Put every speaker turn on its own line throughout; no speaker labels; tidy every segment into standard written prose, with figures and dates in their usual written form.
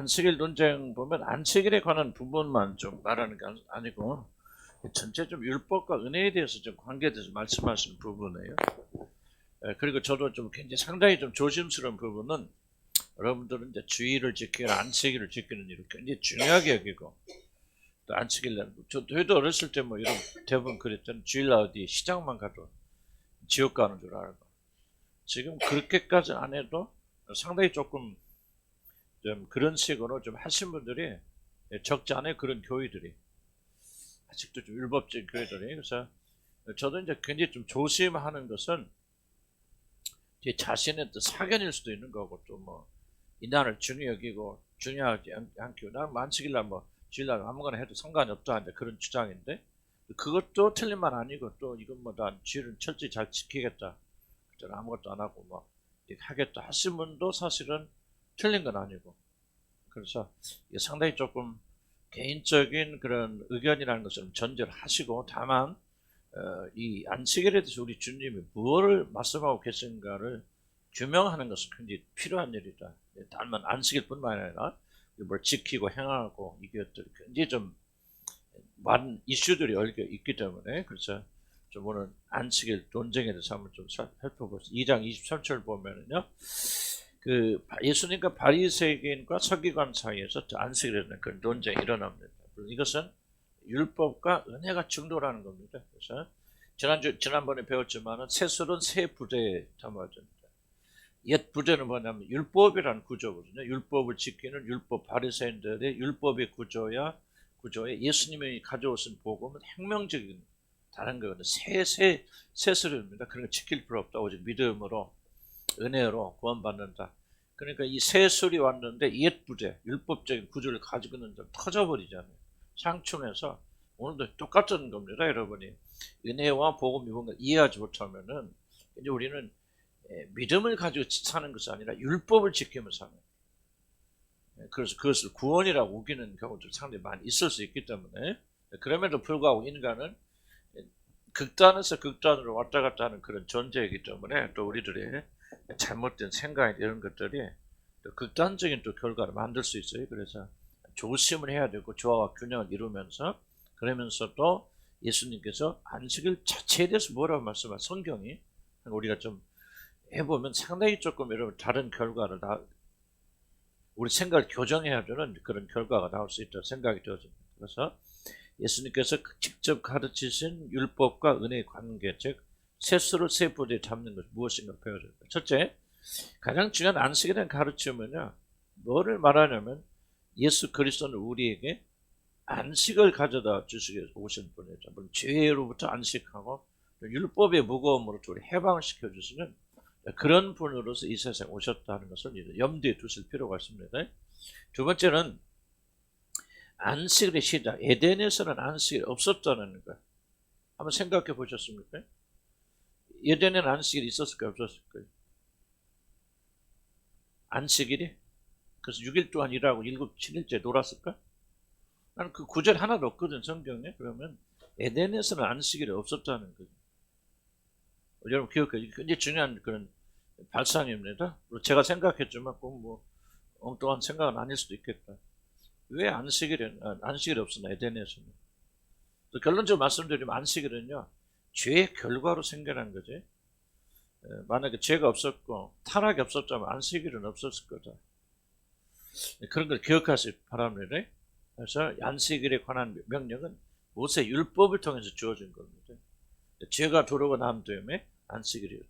안식일 논쟁 보면 안식일에 관한 부분만 좀 말하는 게 아니고 전체 좀 율법과 은혜에 대해서 좀 관계에 대해서 말씀하시는 부분이에요. 그리고 저도 좀 굉장히 상당히 좀 조심스러운 부분은 여러분들은 이제 주일을 지키거나 안식일을 지키는 일을 굉장히 중요하게 여기고 또 안식일날 저도 어렸을 때 뭐 이런 대부분 그랬잖아요. 주일날 어디 시장만 가도 지옥 가는 줄 알고 지금 그렇게까지 안 해도 상당히 조금 좀 그런 식으로 좀 하신 분들이 적지 않아요. 그런 교회들이 아직도 좀 율법적인 교회들이. 그래서 저도 이제 굉장히 좀 조심하는 것은 제 자신의 또 사견일 수도 있는 거고 또 뭐 이날을 중요 여기고 중요하지 않고 난 안식일날 뭐 주일날 아무거나 해도 상관이 없다 이제 그런 주장인데 그것도 틀린 말 아니고 또 이건 뭐 난 주일은 철저히 잘 지키겠다. 저는 아무것도 안 하고 뭐 하겠다 하신 분도 사실은 틀린 건 아니고 그래서 상당히 조금 개인적인 그런 의견이라는 것을 전제를 하시고 다만 이 안식일에 대해서 우리 주님이 무엇을 말씀하고 계신가를 규명하는 것은 굉장히 필요한 일이다. 다만 안식일뿐만 아니라 뭘 지키고 행하고 이것들이 굉장히 좀 많은 이슈들이 얽혀 있기 때문에 그래서 좀 오늘 안식일 논쟁에 대해서 한번 좀 살펴보겠습니다. 2장 23절 보면은요. 그 예수님과 바리새인과 서기관 사이에서 안식일에는 그런 논쟁이 일어납니다. 이것은 율법과 은혜가 충돌하는 겁니다. 그래서 지난번에 배웠지만은 세술은 세 부대에 담아집니다. 옛 부대는 뭐냐면 율법이라는 구조거든요. 율법을 지키는 율법 바리새인들의 율법의 구조에 예수님이 가져오신 복음은 혁명적인 다른 거거든요. 세술입니다. 그런 거 지킬 필요 없다. 오직 믿음으로 은혜로 구원받는다. 그러니까 이 세술이 왔는데 옛 부대 율법적인 구조를 가지고 있는 점 터져버리잖아요. 상충해서 오늘도 똑같은 겁니다. 여러분이 은혜와 복음이 뭔가 이해하지 못하면은 이제 우리는 믿음을 가지고 사는 것이 아니라 율법을 지키면서 사는. 그래서 그것을 구원이라고 우기는 경우도 상당히 많이 있을 수 있기 때문에 그럼에도 불구하고 인간은 극단에서 극단으로 왔다 갔다 하는 그런 존재이기 때문에 또 우리들의 잘못된 생각 이런 것들이 또 극단적인 또 결과를 만들 수 있어요. 그래서 조심을 해야 되고 조화와 균형을 이루면서 그러면서 또 예수님께서 안식일 자체에 대해서 뭐라고 말씀하세요? 성경이 우리가 좀 해보면 상당히 조금 여러분 다른 결과를 우리 생각을 교정해야 되는 그런 결과가 나올 수 있다고 생각이 되어집니다. 그래서 예수님께서 직접 가르치신 율법과 은혜의 관계, 즉 세수를 세 부대에 담는 것이 무엇인가 배워줍니다. 첫째, 가장 중요한 안식에 대한 가르침은요. 뭐를 말하냐면 예수 그리스도는 우리에게 안식을 가져다 주시기 위해서 오신 분이죠. 물론 죄로부터 안식하고 율법의 무거움으로 우리 해방을 시켜주시는 그런 분으로서 이 세상에 오셨다는 것을 염두에 두실 필요가 있습니다. 두 번째는 안식일의 시작, 에덴에서는 안식일이 없었다는 거. 한번 생각해 보셨습니까? 에덴에는 안식일이 있었을까요? 없었을까요? 안식일이? 그래서 6일 동안 일하고 7일째 놀았을까? 나는 그 구절 하나도 없거든, 성경에. 그러면 에덴에서는 안식일이 없었다는 거죠. 여러분 기억해요. 굉장히 중요한 그런 발상입니다. 제가 생각했지만 꼭 뭐 엉뚱한 생각은 아닐 수도 있겠다. 왜 안식일이 없었나 에덴에서는? 결론적으로 말씀드리면 안식일은요 죄의 결과로 생겨난 거지. 만약에 죄가 없었고 타락이 없었다면 안식일은 없었을 거다. 그런 걸 기억하시기 바랍니다. 그래서 안식일에 관한 명령은 모세 율법을 통해서 주어진 겁니다. 죄가 들어오고 난 다음에 안식일이었다.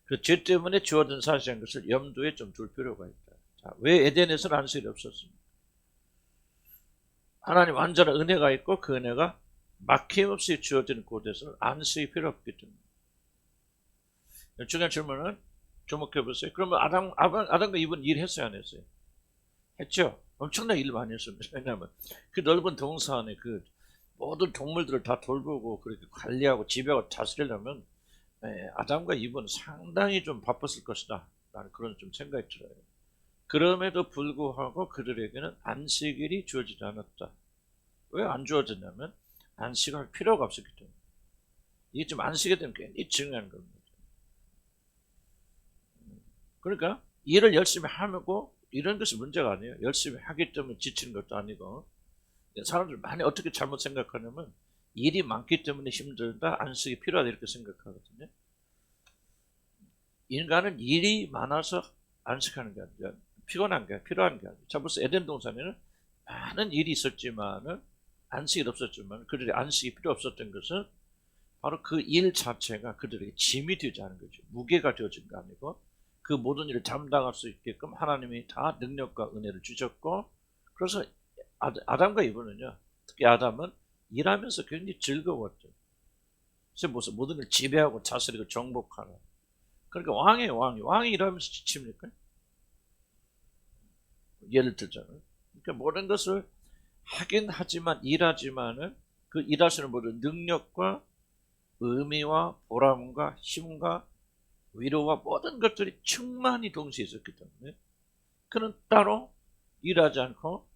그 죄 때문에 주어진 사실인 것을 염두에 좀 둘 필요가 있다. 자, 왜 에덴에서는 안식일이 없었습니까? 하나님 완전한 은혜가 있고 그 은혜가 막힘없이 주어지는 곳에서는 안식이 필요 없기 때문에. 중요한 질문은 주목해 보세요. 그러면 아담과 이브는 일했어요, 안 했어요? 했죠. 엄청나게 일 많이 했습니다. 왜냐하면 그 넓은 동산에 그 모든 동물들을 다 돌보고 그렇게 관리하고 지배하고 다스리려면 아담과 이브는 상당히 좀 바빴을 것이다. 나는 그런 좀 생각이 들어요. 그럼에도 불구하고 그들에게는 안식일이 주어지지 않았다. 왜 안 주어졌냐면 안식할 필요가 없었기 때문에. 이게 좀 안식에 대한 굉장히 중요한 겁니다. 그러니까 일을 열심히 하고 이런 것이 문제가 아니에요. 열심히 하기 때문에 지치는 것도 아니고. 사람들 많이 어떻게 잘못 생각하냐면 일이 많기 때문에 힘들다, 안식이 필요하다 이렇게 생각하거든요. 인간은 일이 많아서 안식하는 게 아니라 피곤한 게 필요한 게 아니라. 자, 벌써 에덴 동산에는 많은 일이 있었지만은 안식이 없었지만 그들이 안식이 필요 없었던 것은 바로 그 일 자체가 그들에게 짐이 되지 않은 거죠. 무게가 되어진 거 아니고 그 모든 일을 감당할 수 있게끔 하나님이 다 능력과 은혜를 주셨고, 그래서 아담과 이브는요, 특히 아담은 일하면서 굉장히 즐거웠죠. 그래서 무슨 모든 걸 지배하고 다스리고 정복하는. 그러니까 왕이에요, 왕이. 왕이 일하면서 지칩니까? 예를 들자면. 그러니까 모든 것을 하긴 하지만 일하지만은 그 일하시는 모든 능력과 의미와 보람과 힘과 위로와 모든 것들이 충만히 동시에 있었기 때문에 그는 따로 일하지 않고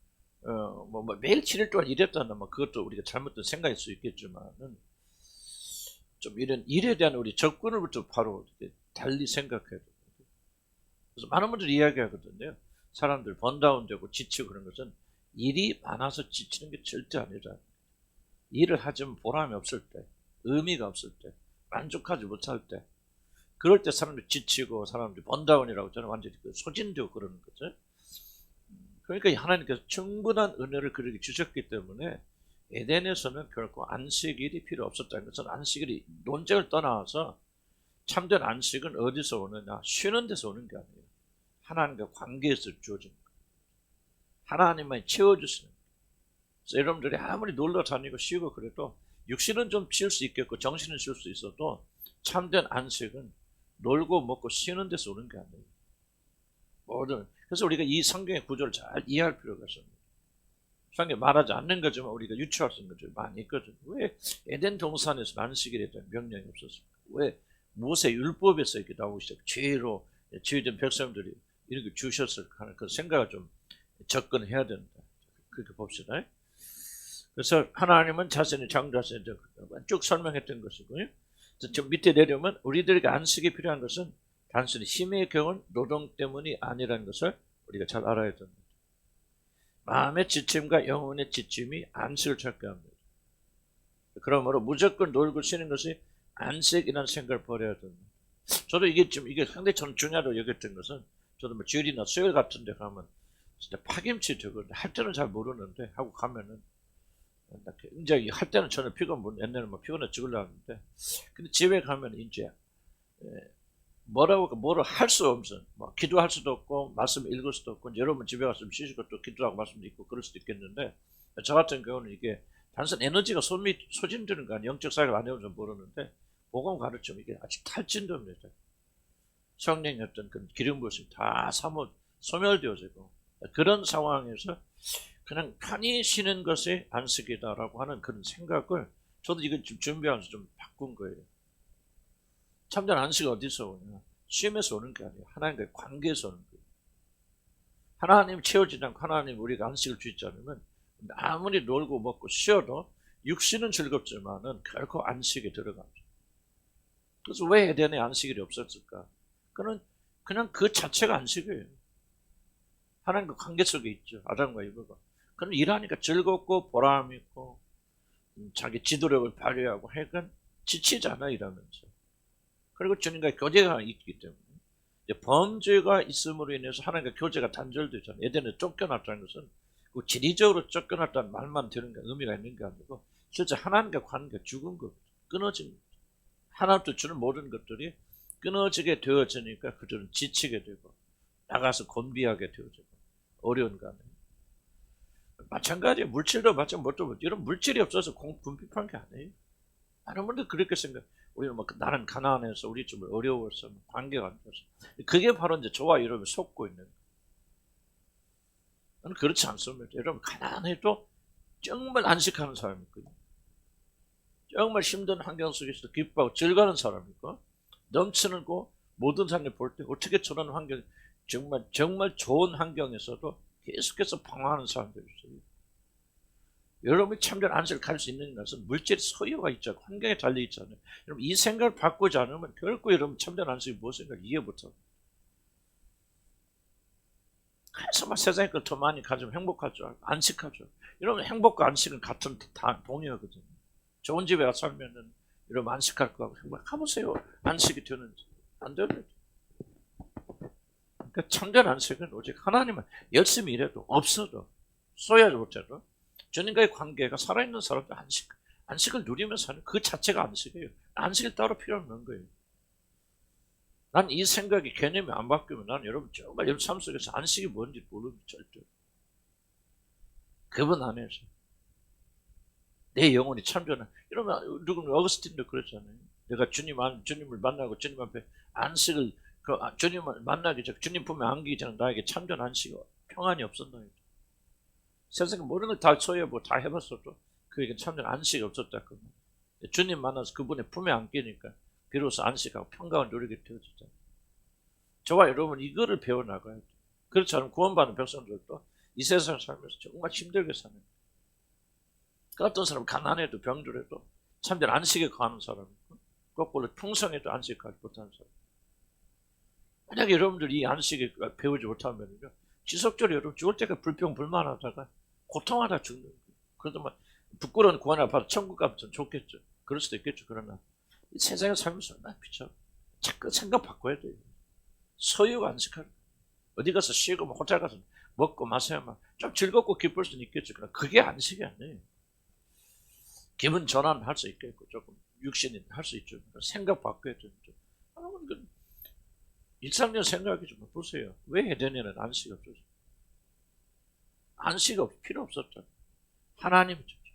매일 7일 동안 일했다는 그것도 우리가 잘못된 생각일 수 있겠지만은 좀 이런 일에 대한 우리 접근을부터 바로 달리 생각해야 돼요. 그래서 많은 분들이 이야기하거든요. 사람들 번다운되고 지치고 그런 것은 일이 많아서 지치는 게 절대 아니라 일을 하지만 보람이 없을 때, 의미가 없을 때, 만족하지 못할 때, 그럴 때 사람들이 지치고 사람들이 번다운이라고 저는 완전히 소진되고 그러는 거죠. 그러니까 하나님께서 충분한 은혜를 그에게 주셨기 때문에 에덴에서는 결코 안식일이 필요 없었다는 것은 안식일이 논쟁을 떠나서 참된 안식은 어디서 오느냐, 쉬는 데서 오는 게 아니에요. 하나님과 관계에서 주어진 거예요. 하나님만 채워주시는 거예요. 그래서 여러분들이 아무리 놀러 다니고 쉬고 그래도 육신은 좀 쉴 수 있겠고 정신은 쉴 수 있어도 참된 안식은 놀고 먹고 쉬는 데서 오는 게 아니에요. 그래서 우리가 이 성경의 구조를 잘 이해할 필요가 있습니다. 성경에 말하지 않는 거지만 우리가 유추할 수 있는 것들이 많이 있거든요. 왜 에덴 동산에서 안식일에 대한 명령이 없었을까? 왜 모세 율법에서 이렇게 나오기 시작 죄로 죄된 백성들이 이렇게 주셨을까 하는 그 생각을 좀 접근해야 된다. 그렇게 봅시다. 그래서 하나님은 자신의 창조하신 쭉 설명했던 것이고요. 좀 밑에 내려오면 우리들에게 안식이 필요한 것은 단순히 힘의 경운 노동 때문이 아니라는 것을 우리가 잘 알아야 됩니다. 마음의 지침과 영혼의 지침이 안식을 찾게 합니다. 그러므로 무조건 놀고 쉬는 것이 안식이라는 생각을 버려야 됩니다. 저도 이게 상당히 저는 중요하다고 여겼던 것은, 저도 주일이나 수요일 같은 데 가면 진짜 파김치 되거든요. 할 때는 잘 모르는데 하고 가면은 굉장히 할 때는 저는 옛날에 피곤해 죽으려는데, 근데 집에 가면 이제 뭐를 할 수 없어. 기도할 수도 없고 말씀 읽을 수도 없고, 여러분 집에 가서 쉬시고 또 기도하고 말씀도 있고 그럴 수도 있겠는데, 저 같은 경우는 이게 단순 에너지가 소진되는 거 아니에요. 영적 사역을 안 해보면 모르는데 복음 가르치면 이게 아주 탈진됩니다. 성령의 어떤 그 기름 부으심이 다 소멸되어지고, 그런 상황에서 그냥 편히 쉬는 것이 안식이다라고 하는 그런 생각을 저도 이걸 좀 준비하면서 좀 바꾼 거예요. 참된 안식이 어디서 오냐? 쉼에서 오는 게 아니에요. 하나님과의 관계에서 오는 거예요. 하나님 채워지지 않고 하나님 우리가 안식을 주지 않으면 아무리 놀고 먹고 쉬어도 육신은 즐겁지만은 결코 안식에 들어갑니다. 그래서 왜 에덴에 안식일이 없었을까? 그냥 그 자체가 안식이에요. 하나님과 관계 속에 있죠. 아담과 이브가. 그럼 일하니까 즐겁고 보람 있고 자기 지도력을 발휘하고 하여간 지치지 않아 일하면서. 그리고 주님과의 교제가 있기 때문에 범죄가 있음으로 인해서 하나님과 교제가 단절되잖아요. 에덴에 쫓겨났다는 것은 그 지리적으로 쫓겨났다는 말만 되는 게 의미가 있는 게 아니고 실제 하나님과 관계가 죽은 것, 끊어진 것. 하나님도 주는 모든 것들이 끊어지게 되어지니까 그들은 지치게 되고 나가서 곤비하게 되어지고 어려운 거 아니에요. 마찬가지예요. 물질도 마찬가지로 이런 물질이 없어서 궁핍한 게 아니에요. 많은 분들 그렇게 생각. 우리는 나는 가난해서 우리 좀 어려워서 관계가 안 돼서. 그게 바로 이제 저와 여러분이 속고 있는. 저는 그렇지 않습니다. 여러분 가난해도 정말 안식하는 사람이 있거든요. 정말 힘든 환경 속에서 기뻐하고 즐거워하는 사람이 있고, 넘치는 거 모든 사람이 볼 때 어떻게 저런 환경, 정말 좋은 환경에서도 계속해서 방황하는 사람들이 있어요. 여러분이 참된 안식을 가질 수 있는 것은 물질 소유가 있죠. 환경에 달려 있잖아요. 여러분 이 생각을 바꾸지 않으면 결코 여러분 참된 안식이 무엇인가 이해 못합니다. 그래서 막 세상에 걸 더 많이 가지면 행복할 줄 알고 안식하죠. 이러면 행복과 안식은 같은 다 동의하거든요. 좋은 집에 가서 살면은 이러면 안식할 거하고 행복해보세요. 안식이 되는지 안 되는. 그러니까 참된 안식은 오직 하나님은 열심히 일해도 없어도 써야지 못해도 주님과의 관계가 살아있는 사람들 안식을 누리면서 사는 그 자체가 안식이에요. 안식이 따로 필요 없는 거예요. 난 이 생각이 개념이 안 바뀌면 난 여러분 정말 여러분 삶 속에서 안식이 뭔지 모릅니다. 절대. 그분 안에서 내 영혼이 참전한. 이러면 누구는 어거스틴도 그랬잖아요. 내가 주님을 만나고 주님 앞에 안식을 주님을 만나기 전 주님 품에 안기기 전에 나에게 참전 안식이 평안이 없었나요? 세상에 모든 걸 다 소유하고 다 해봤어도 그에게 참전 안식이 없었다. 주님 만나서 그분의 품에 안기니까 비로소 안식하고 평강을 누리게 되어지잖아요. 저와 여러분 이거를 배워나가야 돼요. 그렇지 않으면 구원받는 백성들도 이 세상 살면서 정말 힘들게 사는 거예요. 그 어떤 사람은 가난해도 병들어도 참된 안식에 가는 사람이고 거꾸로 풍성해도 안식하지 못하는 사람. 만약에 여러분들이 이 안식에 배우지 못하면요 지속적으로 여러분 죽을 때까지 불평불만하다가 고통하다 죽는 거예요. 그래도 막 부끄러운 구원을 받아 천국 가면 좋겠죠. 그럴 수도 있겠죠. 그러나 이 세상에 살면서 얼마나 비춰. 자꾸 생각 바꿔야 돼요. 소유가 안식하는 거예요. 어디 가서 쉬고 호텔 가서 먹고 마셔야만 좀 즐겁고 기쁠 수는 있겠죠. 그러나 그게 안식이 아니에요. 기분 전환할 수 있겠고 조금 육신이 할 수 있죠. 생각 바꿔야 되죠. 여러분 일상적 생각이 좀 보세요. 왜 에덴에는 안식이 없었어요? 안식이 필요 없었잖아요. 하나님이 줬죠.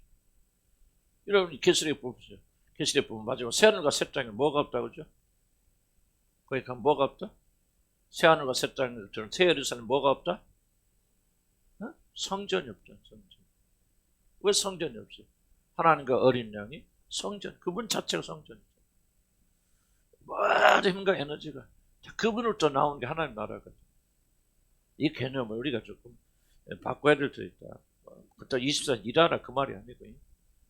여러분 계시록에 보세요. 계시록에 보면 마지막 새하늘과 새 땅에 뭐가 없다고 그러죠? 거기 가면 뭐가 없다? 새하늘과 새 땅에 저는 새 예루살렘에 뭐가 없다? 어? 성전이 없잖아요. 성전. 왜 성전이 없어요? 하나님과 어린 양이 성전, 그분 자체가 성전이죠. 모든 힘과 에너지가 그분으로부터 나오는 게 하나님 나라거든요. 이 개념을 우리가 조금 바꿔야 될 때 있다. 그때 24년 일하라 그 말이 아니고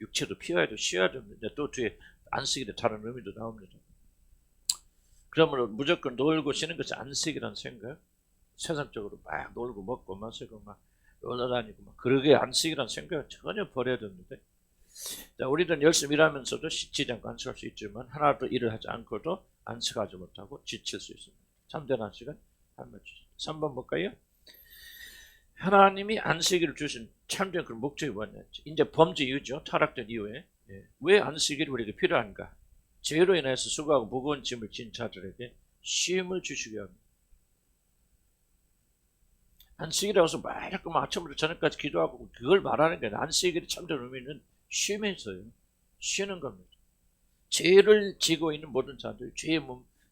육체도 피워야 돼, 쉬어야 됩니다. 또 뒤에 안식일에 다른 의미도 나옵니다. 그러므로 무조건 놀고 쉬는 것이 안식이라는 생각, 세상적으로 막 놀고 먹고 마시고 막 놀러 다니고 막 그러게 안식이라는 생각을 전혀 버려야 됩니다. 자, 우리는 열심히 일하면서도 지치지 않고 안식할 수 있지만 하나도 일을 하지 않고도 안식하지 못하고 지칠 수 있습니다. 참된 안식은 하나님 주십니다. 3번 볼까요? 하나님이 안식일을 주신 참된 그 목적이 뭐냐? 이제 범죄 이유죠. 타락된 이후에 왜 안식일이 우리에게 필요한가? 죄로 인해서 수고하고 무거운 짐을 진 자들에게 쉼을 주시기 합니다. 안식일이라서 막 자꾸만 아침부터 저녁까지 기도하고 그걸 말하는 게 안식일의 참된 의미는 쉼에 있어요. 쉬는 겁니다. 죄를 지고 있는 모든 자들, 죄의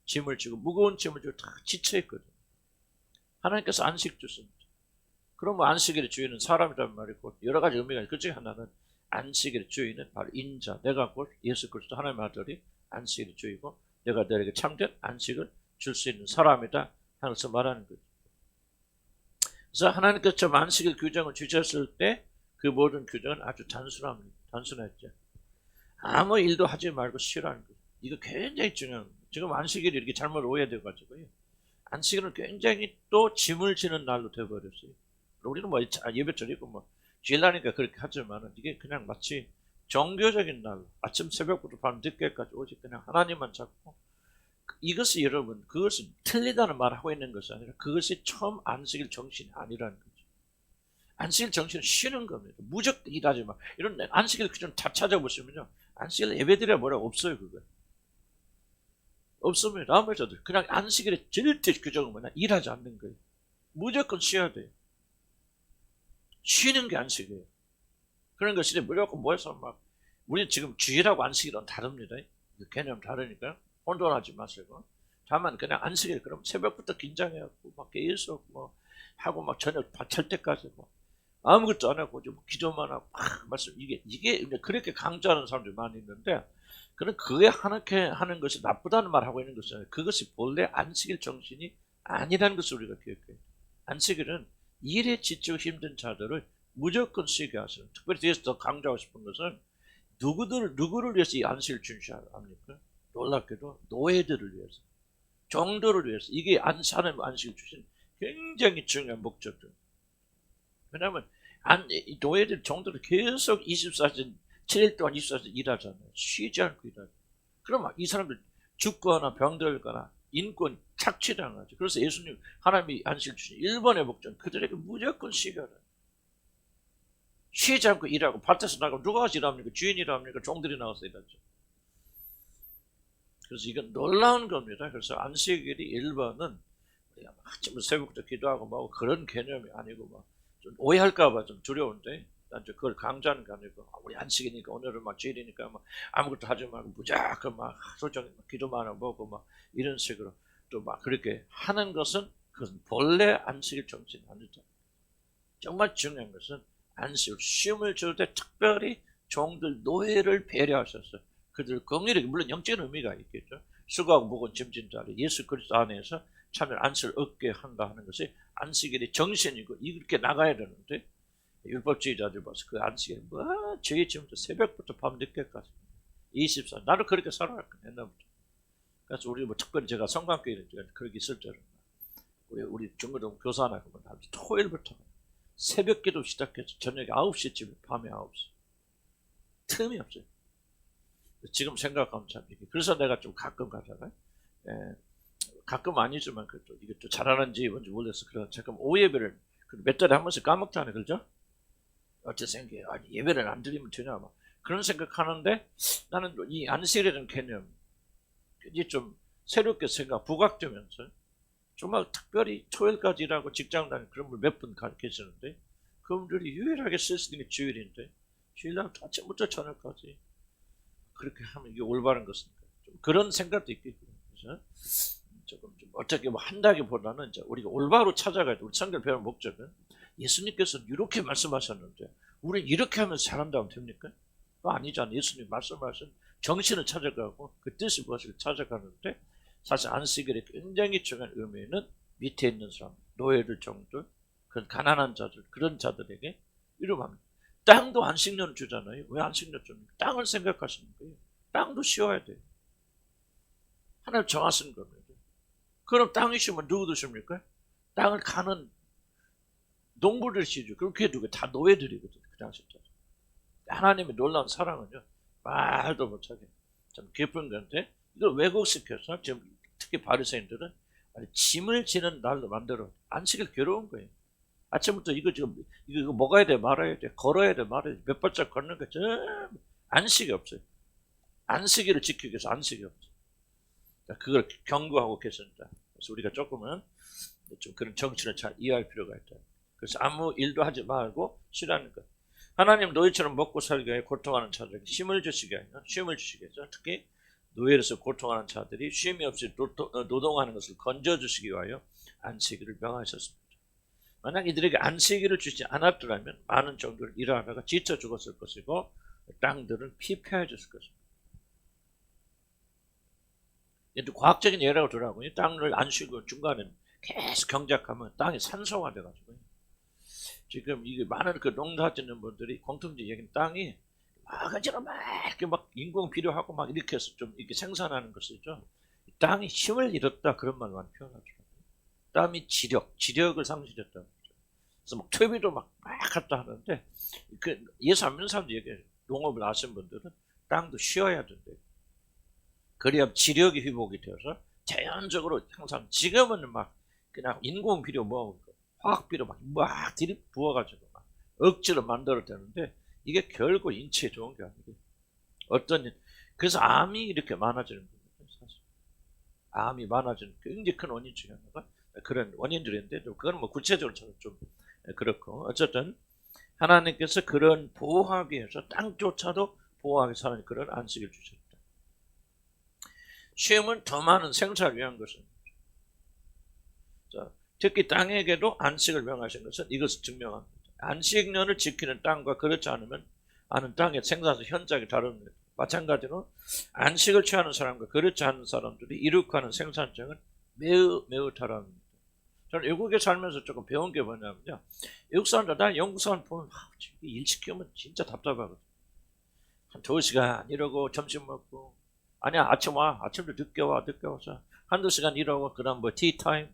짐을 지고 무거운 짐을 지고 다 지쳐있거든요. 하나님께서 안식 주십니다. 그러면 안식일의 주인은 사람이란 말이고 여러 가지 의미가 있고 그 중에 하나는 안식일의 주인은 바로 인자, 내가 곧 예수 그리스도 하나님의 아들이 안식일의 주이고 내가 너에게 참된 안식을 줄 수 있는 사람이다 하면서 말하는 거죠. 그래서 하나님께서 저 안식일 규정을 주셨을 때 그 모든 규정은 아주 단순했죠. 아무 일도 하지 말고 쉬라는 거예요. 이거 굉장히 중요한 거예요. 지금 안식일이 이렇게 잘못 오해돼가지고요. 안식일은 굉장히 또 짐을 지는 날로 돼버렸어요. 우리는 뭐 예배절이고 뭐 주일날이니까 그렇게 하지만 이게 그냥 마치 종교적인 날로 아침 새벽부터 밤 늦게까지 오직 그냥 하나님만 잡고 이것이 여러분 그것이 틀리다는 말을 하고 있는 것이 아니라 그것이 처음 안식일 정신이 아니라는 거죠. 안식일 정신은 쉬는 겁니다. 무조건 일하지 마. 이런 안식일 규정 다 찾아보시면요. 안식일 예배드려 뭐라고 없어요. 그거. 없습니다. 아무래도 그냥 안식일의 절대 규정은 뭐냐. 일하지 않는 거예요. 무조건 쉬어야 돼요. 쉬는 게 안식이에요. 그런 것이 무조건 모여서 막 우리 지금 주일하고 안식일은 다릅니다. 개념 다르니까 혼돈하지 마시고. 다만 그냥 안식일 그럼 새벽부터 긴장해갖고 막 계속 뭐 하고 막 저녁 잘 때까지 뭐 아무것도 안 하고 좀 기도만 하고 막 말씀 이게 이제 그렇게 강조하는 사람들이 많이 있는데 그런 그게 하는 것이 나쁘다는 말 하고 있는 것이 아니라 그것이 본래 안식일 정신이 아니라는 것을 우리가 기억해요. 안식일은 일에 지치고 힘든 자들을 무조건 쉬게 하시는. 특별히 뒤에서 더 강조하고 싶은 것은 누구를 위해서 이 안식을 준시합니까? 놀랍게도 노예들을 위해서, 종들을 위해서. 이게 하나님 안식을 주신 굉장히 중요한 목적들. 왜냐하면 이 노예들 정도로 계속 24시 7일 동안 24시간 일하잖아요. 쉬지 않고 일하죠. 그럼 이 사람들 죽거나 병들거나 인권 착취당하죠. 그래서 예수님 하나님이 안식을 주신 1번의 목적은 그들에게 무조건 쉬겨라. 쉬지 않고 일하고 밭에서 나가면 누가 와서 일합니까? 주인이 일합니까? 종들이 나와서 일하죠. 그래서 이건 놀라운 겁니다. 그래서 안식일이 1번은 우리가 아침 새벽부터 기도하고 뭐 그런 개념이 아니고 뭐 좀 오해할까봐 좀 두려운데 난 그걸 강조하는 게 아니고 우리 안식이니까 오늘은 막 주일이니까 막 아무것도 하지 말고 무조건 막 하루 종일 기도만 하고 뭐고 막 이런 식으로 또 막 그렇게 하는 것은 그것은 본래 안식일 정신이 아니죠. 정말 중요한 것은 안식일 쉼을 줄 때 특별히 종들 노예를 배려하셔서 그들 긍휼하게 물론 영적인 의미가 있겠죠. 수고하고 무거운 짐진 자를 예수 그리스도 안에서 참여 안식을 얻게 한다 하는 것이 안식일의 정신이고 이렇게 나가야 되는데 율법주의자들 봐서 그 안식일 뭐 저희 지금부터 새벽부터 밤 늦게까지 24 나도 그렇게 살아왔거든 옛날부터. 그래서 우리 뭐 특별히 제가 성관교회는 그렇게 있을 때는 우리 중고등 교사나 그러면 토요일부터 새벽 기도 시작해서 저녁에 9시쯤에 밤에 9시 틈이 없어요. 지금 생각하면 참 이게 그래서 내가 좀 가끔 가잖아요. 가끔 아니지만 그래도 이게 또 잘하는지 뭔지 몰라서 그런 잠깐 오예배를 몇 달에 한 번씩 까먹다네 그러죠? 어째 생각해 아니 예배를 안 드리면 되냐 막 그런 생각하는데 나는 이 안식이라는 개념 이제 좀 새롭게 부각되면서 정말 특별히 토요일까지 일하고 직장 다니는 그런 분 몇 분 계시는데 그분들이 유일하게 쓸 수 있는 게 주일인데 주일날 아침부터 저녁까지 그렇게 하면 이게 올바른 것입니까? 좀 그런 생각도 있겠고요. 그래서 조금 좀 어떻게 뭐 한다기보다는 이제 우리가 올바로 찾아가야 돼. 우리 성경 배우는 목적은 예수님께서 이렇게 말씀하셨는데 우리 이렇게 하면 잘한다면 됩니까? 그거 아니잖아요. 예수님 말씀하신 정신을 찾아가고 그 뜻이 무엇을 찾아가는데 사실 안식일의 굉장히 중요한 의미는 밑에 있는 사람, 노예들 정도, 그런 가난한 자들, 그런 자들에게 이루합니다. 땅도 안식년을 주잖아요. 왜 안식년 줍니까? 땅을 생각하시는 거예요. 땅도 쉬어야 돼요. 하나님 정하신 겁니다. 그럼 땅이 쉬면 누구 드십니까? 땅을 가는 농부들 쉬죠. 그럼 그게 누구? 다 노예들이거든요. 그 당시 때. 하나님의 놀라운 사랑은요. 말도 못하게 참 깊은 건데 이걸 왜곡시켜서 지금 특히 바리새인들은 짐을 지는 날로 만들어 안식일 괴로운 거예요. 아침부터 이거 먹어야 돼 말아야 돼 걸어야 돼 말아야 돼 몇 발짝 걷는 거 전부 안식이 없어요. 안식일을 지키기 위해서 안식이 없어요. 그걸 경고하고 계십니다. 그래서 우리가 조금은 좀 그런 정신을 잘 이해할 필요가 있다. 그래서 아무 일도 하지 말고 쉬라는 것. 하나님 노예처럼 먹고 살기 위해 고통하는 자들에게 쉼을 주시게 하여 쉼을 주시겠죠. 특히 노예로서 고통하는 자들이 쉼이 없이 노동하는 것을 건져주시기 위하여 안식일을 명하셨습니다. 만약 이들에게 안식일을 주지 않았더라면 많은 종들을 일하다가 지쳐 죽었을 것이고 땅들은 피폐해졌을 것입니다. 이제 과학적인 예라고 들어가고요. 땅을 안 쉬고 중간에 계속 경작하면 땅이 산소화돼가지고 지금 이게 많은 그 농사 짓는 분들이 공통적인 얘기는 땅이 막 이렇게 막 인공 비료하고 막 이렇게 해서 좀 이렇게 생산하는 것이죠. 땅이 힘을 잃었다 그런 말 많이 표현하죠. 땅이 지력을 상실했다. 그래서 막 퇴비도 막 갖다 하는데 그 예수 안 믿는 사람들 얘기해요. 농업을 아시는 분들은 땅도 쉬어야 된대. 그래야 지력이 회복이 되어서 자연적으로 항상 지금은 막 그냥 인공 비료 뭐 화학 비료 막 들이 부어가지고 막 억지로 만들어대는데 이게 결국 인체에 좋은 게 아니고 그래서 암이 이렇게 많아지는 거예요. 사실 암이 많아지는 굉장히 큰 원인 중에 하나가 그런 원인들인데 그건 뭐 구체적으로 저는 좀 그렇고 어쨌든 하나님께서 그런 보호하기 위해서 땅조차도 보호하기 위해서 하는 그런 안식을 주셨다. 쉼은 더 많은 생사를 위한 것입니다. 자, 특히 땅에게도 안식을 명하신 것은 이것을 증명합니다. 안식년을 지키는 땅과 그렇지 않으면 아는 땅의 생산성 현장이 다릅니다. 마찬가지로 안식을 취하는 사람과 그렇지 않은 사람들이 이룩하는 생산성은 매우 다릅니다. 저는 외국에 살면서 조금 배운 게 뭐냐면요. 외국 사람들, 나 영국 사람 보면 일찍 오면 진짜 답답하거든. 한 2시간 이러고 점심 먹고 아니야 아침도 늦게 와서 한두 시간 이러고 그다음 뭐 티타임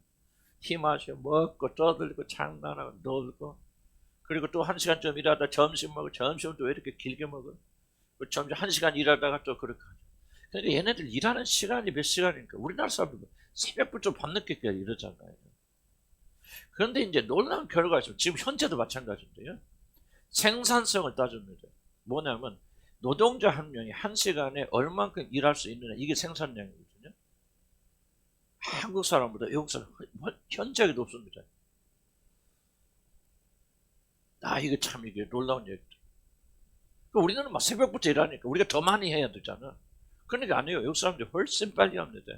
힘마셔 먹고 떠들고 장난하고 놀고, 그리고 또 1시간 좀 일하다 점심 먹고, 점심도 왜 이렇게 길게 먹어? 점심 1시간 일하다가 또 그렇게 하죠. 그러니까 얘네들 일하는 시간이 몇 시간이니까 우리나라 사람들 새벽부터 밤늦게까지 이러잖아요. 그런데 이제 놀라운 결과가 있어요. 지금 현재도 마찬가지인데요. 생산성을 따집니다. 뭐냐면 노동자 한 명이 1시간에 얼만큼 일할 수 있느냐, 이게 생산량이거든요. 한국 사람보다 외국 사람 현저하게 높습니다. 이게 참 이게 놀라운 얘기죠. 우리는 막 새벽부터 일하니까 우리가 더 많이 해야 되잖아. 그러니까 아니에요. 외국 사람들이 훨씬 빨리 합니다.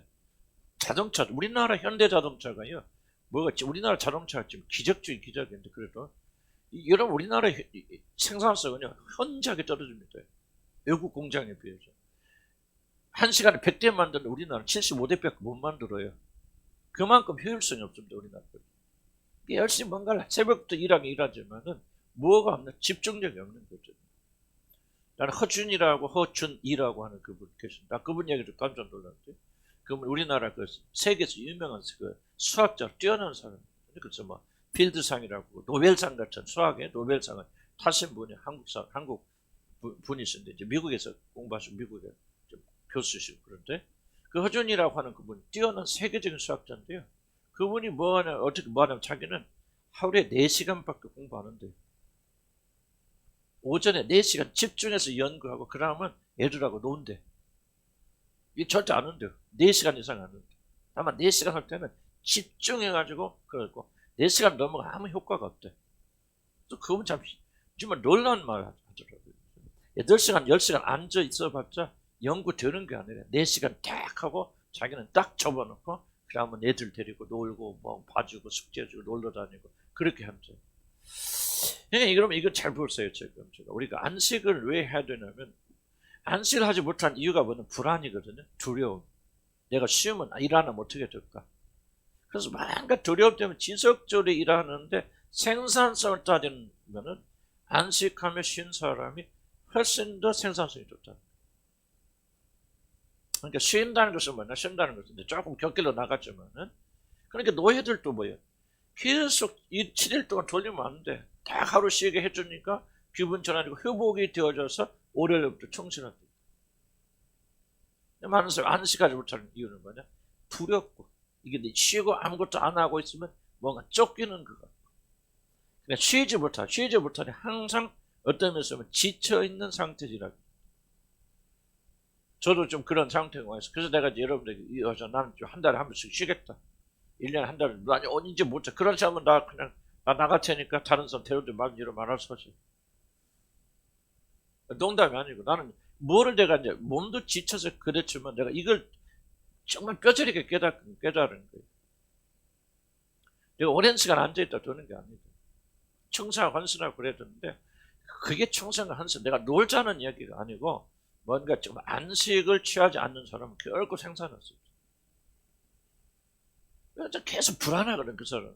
자동차, 우리나라 현대 자동차가요, 뭐가 우리나라 자동차가 지금 기적 중에 기적인데, 그래도 여러분 우리나라 생산성은 현저하게 떨어집니다. 외국 공장에 비해서. 1시간에 100대 만드는 우리나라는 75대밖에 못 만들어요. 그만큼 효율성이 없습니다. 우리나라. 열심히 뭔가를 새벽부터 일하지만은 뭐가 없는, 집중력이 없는 거죠. 나는 허준이라고 허준이라고 하는 그분 계십니다. 그분 얘기도 깜짝 놀랐는데, 그분 우리나라 그 세계에서 유명한 그 수학자, 뛰어난 사람. 그래서 뭐 필드상이라고 노벨상 같은 수학의 노벨상을 타신 분이 한국 분이신데, 이제 미국에서 공부하신 미국의 교수시고, 그런데 그 허준이라고 하는 그분 뛰어난 세계적인 수학자인데요. 그분이 어떻게 뭐하냐면 자기는 하루에 4시간밖에 공부하는데, 오전에 4시간 집중해서 연구하고 그러면 애들하고 논대. 이게 절대 안 온대요. 4시간 이상 안 온대. 다만 4시간 할 때는 집중해가지고 그러고, 4시간 넘어가 아무 효과가 없대. 또 그분 참 정말 놀라운 말 하더라고요. 8시간 10시간 앉아 있어봤자 연구 되는 게 아니라 4시간 딱 하고 자기는 딱 접어놓고 그러면 애들 데리고 놀고 뭐 봐주고 숙제해주고 놀러 다니고 그렇게 합니다. 그러면 이거 잘 보세요. 지금 우리가 안식을 왜 해야 되냐면, 안식을 하지 못한 이유가 뭐냐면 불안이거든요. 두려움. 내가 쉬면 일 안 하면 어떻게 될까? 그래서 뭔가 두려움 때문에 지속적으로 일하는데 생산성을 따지면은 안식하며 쉰 사람이 훨씬 더 생산성이 좋다. 그러니까 쉰다는 것은 뭐냐? 쉰다는 것은 조금 곁길로 나갔지만은, 그러니까 노예들도 뭐예요? 계속 7일 동안 돌리면 안 돼. 딱 하루 쉬게 해주니까 기분 전환이고 회복이 되어져서 월요일부터 충실하다. 많은 사람 안식하지 못하는 이유는 뭐냐? 두렵고, 이게 쉬고 아무것도 안 하고 있으면 뭔가 쫓기는 것 같고. 그러니까 쉬지 못하니 항상 어떤 면에서 지쳐있는 상태지라고. 저도 좀 그런 상태가 와있어. 그래서 내가 여러분들에게 나는 좀 한 달에 한 번씩 쉬겠다. 1년에 한 달에 아니 언제 못 자. 그런 사람은 나 나갈 테니까 다른 사람 데려도 말 이러 말할 소지. 농담이 아니고, 나는 뭐를 내가 이제 몸도 지쳐서 그랬지만 내가 이걸 정말 뼈저리게 깨달은 거예요. 내가 오랜 시간 앉아있다 되는 게 아니다. 청소하고 헌신하고 그랬는데, 그게 청소하고 헌신, 내가 놀자는 이야기가 아니고 뭔가 좀 안식을 취하지 않는 사람은 결코 생산할 수 없어요. 계속 불안하거든. 그 사람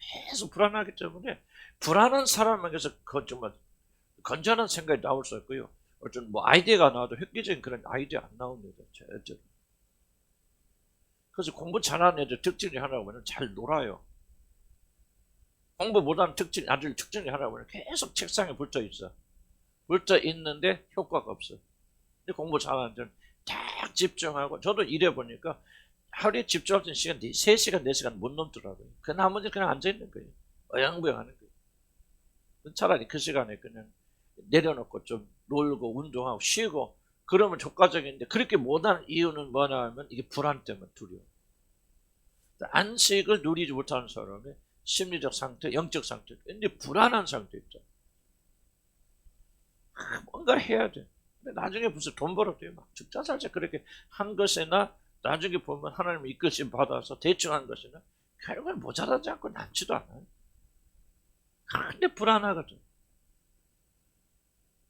계속 불안하기 때문에, 불안한 사람에게서 정말 건전한 생각이 나올 수 있고요. 어떤 뭐 아이디어가 나와도 획기적인 그런 아이디어 안 나옵니다. 절대로. 그래서 공부 잘하는 애들 특징이 하나가 뭐냐면 잘 놀아요. 공부 못하는 아들 특징이 하나가 뭐냐면 계속 책상에 붙어 있어. 붙어 있는데 효과가 없어. 근데 공부 잘하는 애들은 딱 집중하고, 저도 일해 보니까 하루에 집중할 수 있는 시간 3시간, 4시간 못 넘더라고요. 그 나머지 그냥 앉아 있는 거예요. 어영부영 하는 거예요. 차라리 그 시간에 그냥 내려놓고 좀 놀고 운동하고 쉬고 그러면 효과적인데, 그렇게 못하는 이유는 뭐냐 하면 이게 불안 때문에, 두려워. 안식을 누리지 못하는 사람의 심리적 상태, 영적 상태, 굉장히 불안한 상태있죠. 뭔가를 해야 돼. 근데 나중에 무슨 돈 벌어도 막 죽자 살자 그렇게 한 것이나, 나중에 보면 하나님의 이끌심 받아서 대충 한 것이나 결국은 모자라지 않고 남지도 않아요. 근데 불안하거든.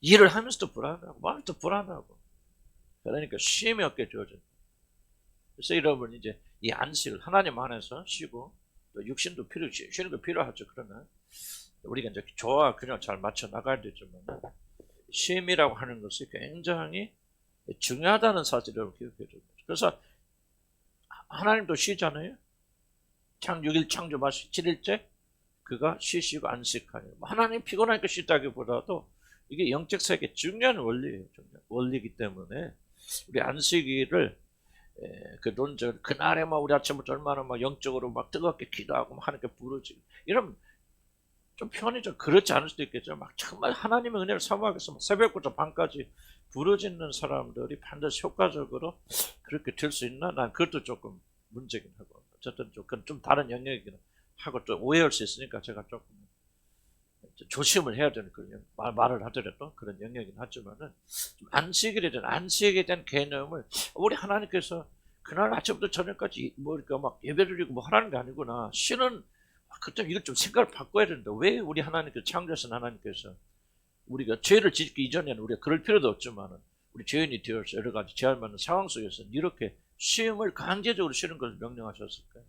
일을 하면서도 불안하고 마음도 불안하고, 그러니까 쉼이 없게 주어진다. 그래서 여러분 이제 이 안식을 하나님 안에서 쉬고, 또 육신도 쉬는 거 필요하죠. 그러나 우리가 이제 저와 그냥 잘 맞춰 나가야 되지만, 쉼이라고 하는 것이 굉장히 중요하다는 사실을 기억해 줍니다. 그래서 하나님도 쉬잖아요. 창조 6일 창조하시 7일째 그가 쉬시고 안식하니. 하나님 피곤하니까 쉬다기보다도 이게 영적 세계 중요한 원리예요. 중요한 원리이기 때문에 우리 안식일을 그날에 막 우리 아침부터 얼마나 막 영적으로 막 뜨겁게 기도하고 막 하나님께 부르지. 이러면 좀 편히 좀 그렇지 않을 수도 있겠죠. 막 정말 하나님의 은혜를 사모하기 위해서 새벽부터 밤까지 부르짖는 사람들이 반드시 효과적으로 그렇게 될 수 있나? 난 그것도 조금 문제긴 하고. 어쨌든 그건 좀 다른 영역이긴 하고 또 오해할 수 있으니까 제가 조금 조심을 해야 되는 그런 말을 하더라도 그런 영역이긴 하지만은 안식에 대한 개념을 우리 하나님께서 그날 아침부터 저녁까지 뭐 이렇게 막 예배를 드리고 뭐 하라는 게 아니구나. 쉬는 그때 이걸 좀 생각을 바꿔야 된다. 왜 우리 하나님께서 창조하신 하나님께서 우리가 죄를 짓기 이전에는 우리가 그럴 필요도 없지만은 우리 죄인이 되어서 여러 가지 제한 받는 상황 속에서 이렇게 쉼을 강제적으로 쉬는 것을 명령하셨을까요?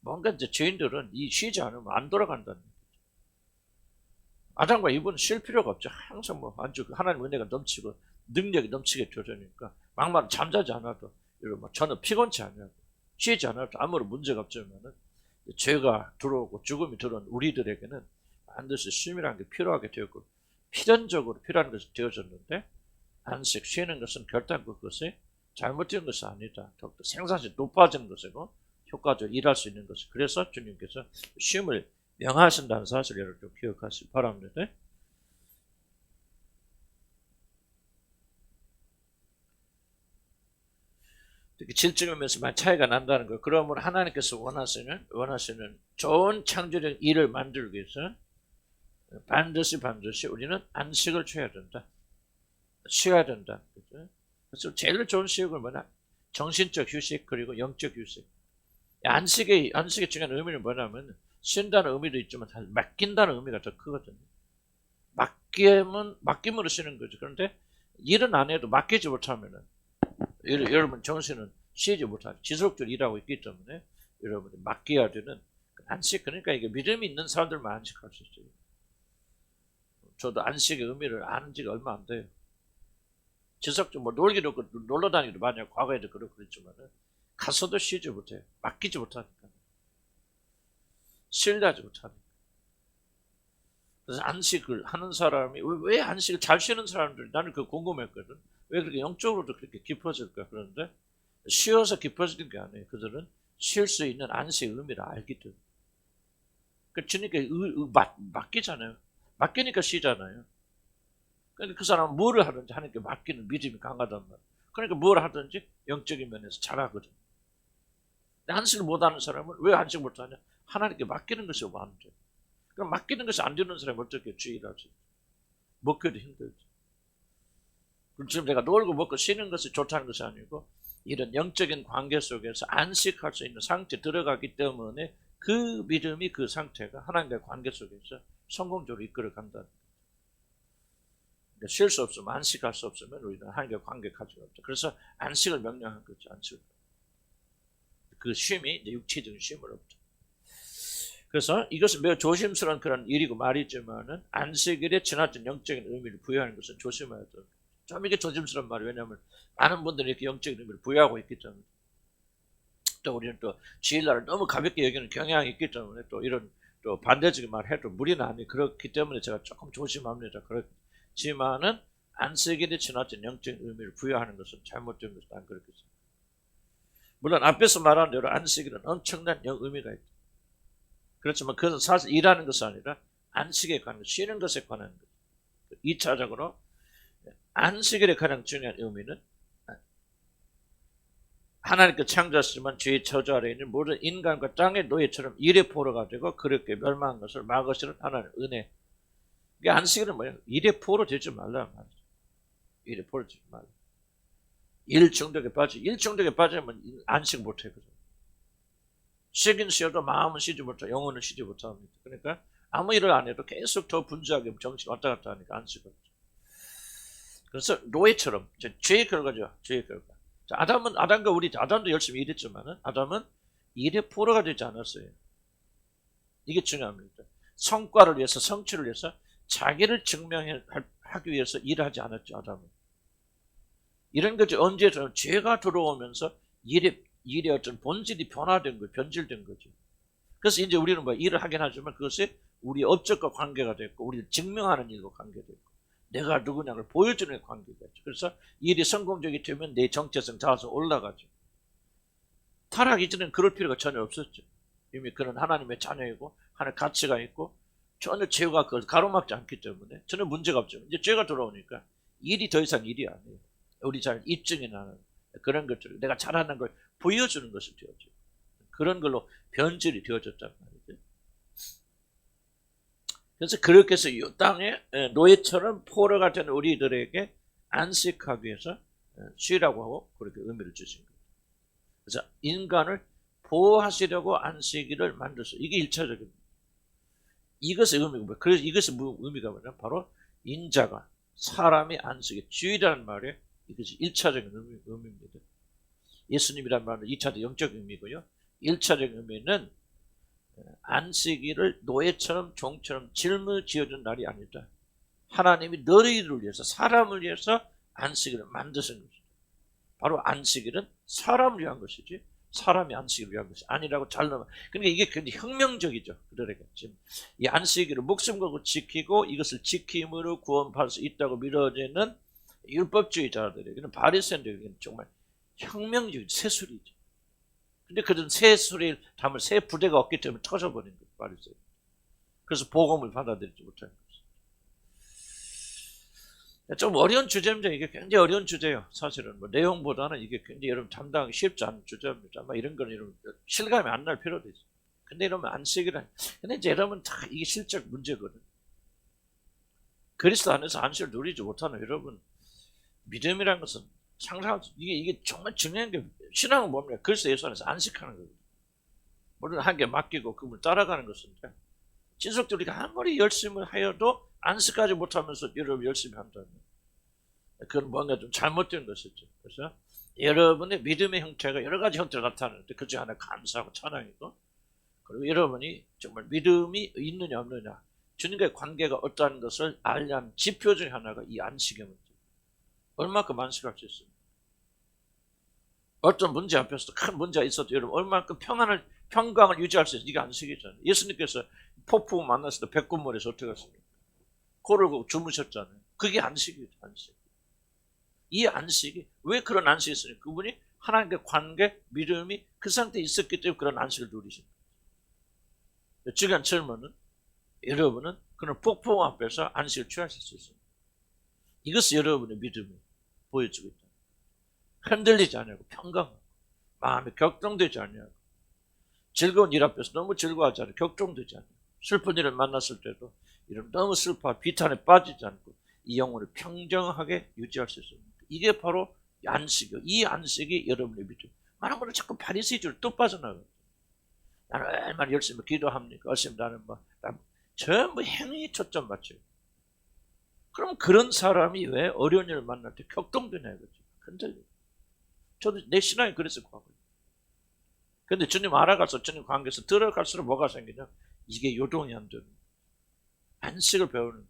뭔가 이제 죄인들은 이 쉬지 않으면 안 돌아간다는 거죠. 아담과 이브는 쉴 필요가 없죠. 항상 뭐 아주 하나님 은혜가 넘치고 능력이 넘치게 되어지니까 막말 잠자지 않아도 뭐 저는 피곤치 않아도 쉬지 않아도 아무런 문제가 없지만은 죄가 들어오고 죽음이 들어온 우리들에게는 반드시 쉼이라는 게 필요하게 되었고 필연적으로 필요한 것이 되어졌는데 안식 쉬는 것은 결단코 그것이 잘못된 것이 아니다. 더욱더 생산성이 높아지는 것이고 효과적으로 일할 수 있는 것이. 그래서 주님께서 쉼을 명하신다는 사실을 여러분 좀 기억하시기 바랍니다. 특히 질증하면서 많이 차이가 난다는 거. 그러면 하나님께서 원하시는 좋은 창조적 일을 만들기 위해서 반드시 우리는 안식을 취해야 된다. 쉬어야 된다. 그죠? 그래서 제일 좋은 휴식은 뭐냐? 정신적 휴식 그리고 영적 휴식. 안식의 중요한 의미는 뭐냐면 쉰다는 의미도 있지만 사실 맡긴다는 의미가 더 크거든요. 맡김으로 쉬는 거죠. 그런데 일은 안 해도 맡기지 못하면은 여러분 정신은 쉬지 못하죠. 지속적으로 일하고 있기 때문에 여러분이 맡겨야 되는 안식. 그러니까 이게 믿음이 있는 사람들만 안식할 수 있어요. 저도 안식의 의미를 아는 지가 얼마 안 돼요. 지속적으로 뭐 놀러 다니기도 많이 하고 과거에도 그랬지만은 가서도 쉬지 못해요. 맡기지 못하니까. 신뢰하지 못하니까. 그래서 안식을 하는 사람이 왜 안식을 잘 쉬는 사람들이 나는 그거 궁금했거든. 왜 그렇게 영적으로도 그렇게 깊어질까? 그런데 쉬어서 깊어지는 게 아니에요. 그들은 쉴 수 있는 안식의 의미를 알기 때문에. 그 주님께 맡기잖아요. 맡기니까 쉬잖아요. 그러니까 그 사람은 뭐를 하든지 하나님께 맡기는 믿음이 강하단 말이에요. 그러니까 뭘 하든지 영적인 면에서 잘하거든. 안식을 못하는 사람은 왜 안식 못하냐? 하나님께 맡기는 것이 안 돼. 그럼 맡기는 것이 안 되는 사람이 어떻게 주의하지? 먹기도 힘들지. 그럼 지금 내가 놀고 먹고 쉬는 것이 좋다는 것이 아니고 이런 영적인 관계 속에서 안식할 수 있는 상태에 들어가기 때문에 그 믿음이 그 상태가 하나님과의 관계 속에서 성공적으로 이끌어 간다는 거예요. 쉴 수 없으면 안식할 수 없으면 우리는 하나님과 관계 가지가 없죠. 그래서 안식을 명령한 거죠. 안식을. 그 쉼이 이제 육체적인 쉼을 없죠. 그래서 이것은 매우 조심스러운 그런 일이고 말이지만은 안식일에 지나친 영적인 의미를 부여하는 것은 조심해야 돼요. 좀 이게 조심스러운 말이에요. 왜냐하면 많은 분들이 이렇게 영적인 의미를 부여하고 있기 때문에 또 우리는 또 주일날을 너무 가볍게 여기는 경향이 있기 때문에 또 이런 또 반대적인 말 해도 무리는 아니 그렇기 때문에 제가 조금 조심합니다. 그렇지만은 안식일에 지나친 영적인 의미를 부여하는 것은 잘못된 것은 안 그렇게 생각합니다. 물론 앞에서 말한 대로 안식일은 엄청난 의미가 있다. 그렇지만 그것은 사실 일하는 것이 아니라 안식에 관한 쉬는 것에 관한 것. 2차적으로 안식일의 가장 중요한 의미는 하나님께 창조하시지만 죄의 저주 아래 있는 모든 인간과 땅의 노예처럼 일의 포로가 되고 그렇게 멸망한 것을 막으시는 하나님의 은혜. 이게 안식일은 뭐예요? 일의 포로 되지 말라 말이죠. 일의 포로 되지 말라. 일 중독에 빠지면 안식 못하거든요. 쉬긴 쉬어도 마음은 쉬지 못하고 영혼은 쉬지 못합니다. 그러니까 아무 일을 안 해도 계속 더 분주하게 정신 왔다 갔다 하니까 안식을. 그래서 노예처럼 죄의 결과죠. 죄의 결과. 자, 아담도 열심히 일했지만은 아담은 일의 포로가 되지 않았어요. 이게 중요합니다. 성과를 위해서 성취를 위해서 자기를 증명하기 위해서 일하지 않았죠. 아담은. 이런 거죠. 언제든 죄가 들어오면서 일의 어떤 본질이 변질된 거죠. 그래서 이제 우리는 뭐 일을 하긴 하지만 그것이 우리 업적과 관계가 됐고 우리를 증명하는 일과 관계됐고 내가 누구냐를 보여주는 관계가 있죠. 그래서 일이 성공적이 되면 내 정체성 자아서 올라가죠. 타락 이전에는 그럴 필요가 전혀 없었죠. 이미 그는 하나님의 자녀이고 하나의 가치가 있고 전혀 죄가 그걸 가로막지 않기 때문에 전혀 문제가 없죠. 이제 죄가 들어오니까 일이 더 이상 일이 아니에요. 우리 잘 입증이 나는 그런 것들을 내가 잘하는 걸 보여주는 것이 되어져. 그런 걸로 변질이 되어졌단 말이죠. 그래서 그렇게 해서 이 땅에 노예처럼 포로가 된 우리들에게 안식하기 위해서 쉬라고 하고 그렇게 의미를 주신 거예요. 그래서 인간을 보호하시려고 안식일을 만들었어요. 이게 1차적입니다. 이것의 의미가 뭐예요? 그래서 이것의 의미가 뭐냐면 바로 인자가 사람이 안식의 주의라는 말에 이것이 1차적인 의미입니다. 예수님이라는 말은 2차적 영적 의미고요. 1차적 의미는 안식일을 노예처럼 종처럼 짊어지어준 날이 아니다. 하나님이 너희를 위해서 사람을 위해서 안식일을 만드신 것이다. 바로 안식일은 사람을 위한 것이지 사람이 안식일을 위한 것이 아니라고 잘 넘어. 그러니까 이게 굉장히 혁명적이죠. 그들에게 지금 이 안식일을 목숨 걸고 지키고 이것을 지킴으로 구원받을 수 있다고 믿어지는 율법주의자들에게는 바리새인들에게는 정말 혁명적인 새술이죠. 근데 그들은 새술을 담을 새 부대가 없기 때문에 터져버린 거예요. 바리새인. 그래서 복음을 받아들이지 못하는 거예요. 좀 어려운 주제입니다. 이게 굉장히 어려운 주제예요. 사실은 뭐 내용보다는 이게 굉장히 여러분 담당하기 쉽지 않은 주제입니다. 아마 이런 건 여러분 실감이 안 날 필요도 있어요. 근데 이러면 안식이란. 근데 이제 여러분 다 이게 실적 문제거든. 그리스도 안에서 안식을 누리지 못하는 여러분 믿음이라는 것은 상상 이게 정말 중요한 게 신앙은 뭡니까? 그리스도 예수 안에서 안식하는 거거든요. 물론 한개 맡기고 그분을 따라가는 것인데 지속적으로 우리가 아무리 열심히 하여도 안식하지 못하면서 여러분 열심히 한다면 그건 뭔가 좀 잘못된 것이죠. 그래서 여러분의 믿음의 형태가 여러 가지 형태로 나타나는데 그중에 하나 감사하고 찬양이고 그리고 여러분이 정말 믿음이 있느냐 없느냐 주님과의 관계가 어떠한 것을 알려는 지표 중에 하나가 이 안식의 문제. 얼마큼 안식할 수 있습니까? 어떤 문제 앞에서도 큰 문제가 있어도 여러분 얼마큼 평강을 유지할 수 있어요. 이게 안식이잖아요. 예수님께서 폭풍 만났을 때 백군몰에서 어떻게 했습니까? 코를 고고 주무셨잖아요. 그게 안식이죠. 안식. 이 안식이 왜 그런 안식이 있으니까 그분이 하나님과 관계, 믿음이 그 상태에 있었기 때문에 그런 안식을 누리신 거예요. 중요한 질문은 여러분은 그런 폭풍 앞에서 안식을 취하실 수 있습니다. 이것이 여러분의 믿음이 보여주고 있다. 흔들리지 않냐고 평강하고 마음이 격동되지 않냐고 즐거운 일 앞에서 너무 즐거워하지 않고 격동되지 않고 슬픈 일을 만났을 때도 이런 너무 슬퍼 비탄에 빠지지 않고 이 영혼을 평정하게 유지할 수 있습니다. 이게 바로 안식이요. 이 안식이 여러분의 믿음. 많은 분은 자꾸 바리새인주의로 또 빠져나가요. 나는 얼마나 열심히 기도합니까? 열심히 나는 전부 행위에 초점 맞춰요. 그럼 그런 사람이 왜 어려운 일을 만날 때 격동되냐 이거지. 흔들려. 저도 내 신앙이 그랬을 거고요. 근데 주님 알아가서 주님 관계에서 들어갈수록 뭐가 생기냐? 이게 요동이 안 되는 안식을 배우는 거예요.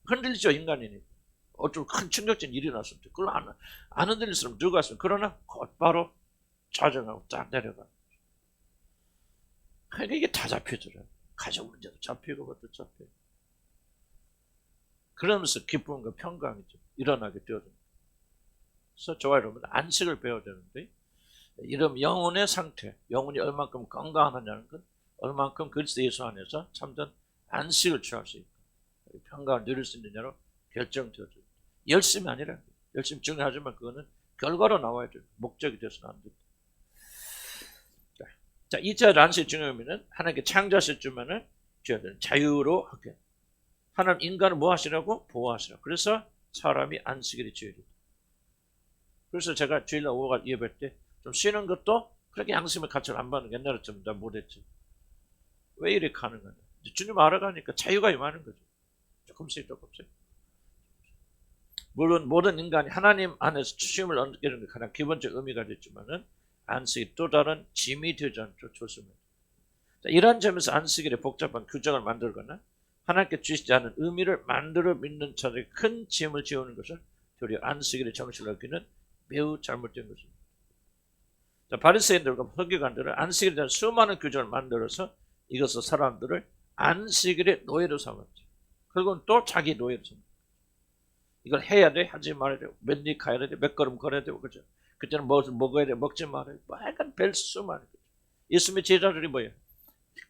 흔들리죠 인간이니까. 어쩌고 큰 충격적인 일이 났을 때 그걸 안 흔들릴 사람 누가 있으면 그러나 곧바로 좌정하고 딱 내려가. 그러니까 이게 다 잡히더라고요. 가족 문제도 잡히고 그것도 잡히고. 그러면서 기쁨과 평강이 좀 일어나게 되어집니다. 그래서 저와 여러분 안식을 배워야 되는데 이런 영혼의 상태, 영혼이 얼만큼 건강하느냐는 건 얼만큼 그리스도 예수 안에서 참된 안식을 취할 수 있고 평강을 누릴 수 있느냐로 결정되어집니다. 열심이 아니라 열심히 중요하지만 그거는 결과로 나와야 돼요. 목적이 돼서는 안 됩니다. 자, 2차 안식의 중요한 의미는 하나님께 창조하셨지만은 자유로 하게. 하나님 인간을 뭐 하시라고? 보호하시라고. 그래서 사람이 안식일이 주일이다. 그래서 제가 주일날 오후가 예배 때 좀 쉬는 것도 그렇게 양심의 가치를 안 받는 게 옛날에 좀 다 못했지. 왜 이렇게 가능하냐. 주님 알아가니까 자유가 임하는 거죠. 조금씩. 물론 모든 인간이 하나님 안에서 쉼을 얻는 게 가장 기본적 의미가 됐지만은 안식이 또 다른 짐이 되지 않도록 조심해야 자, 이러한 점에서 안식일에 복잡한 규정을 만들거나 하나님께 주시지 않은 의미를 만들어 믿는 자들에게 큰 짐을 지우는 것은 도리어 안식일의 정신을 얻기는 매우 잘못된 것입니다. 자, 바리새인들과 서기관들은 안식일에 대한 수많은 규정을 만들어서 이것을 사람들을 안식일의 노예로 삼았죠. 그리고 또 자기 노예로 삼았죠. 이걸 해야 돼, 하지 말아야 돼, 몇 리 가야 돼, 몇 걸음 걸어야 돼, 그죠? 그때는 뭐 먹어야 돼, 먹지 말아야 돼. 빨간 벨수만. 예수님의 제자들이 뭐예요?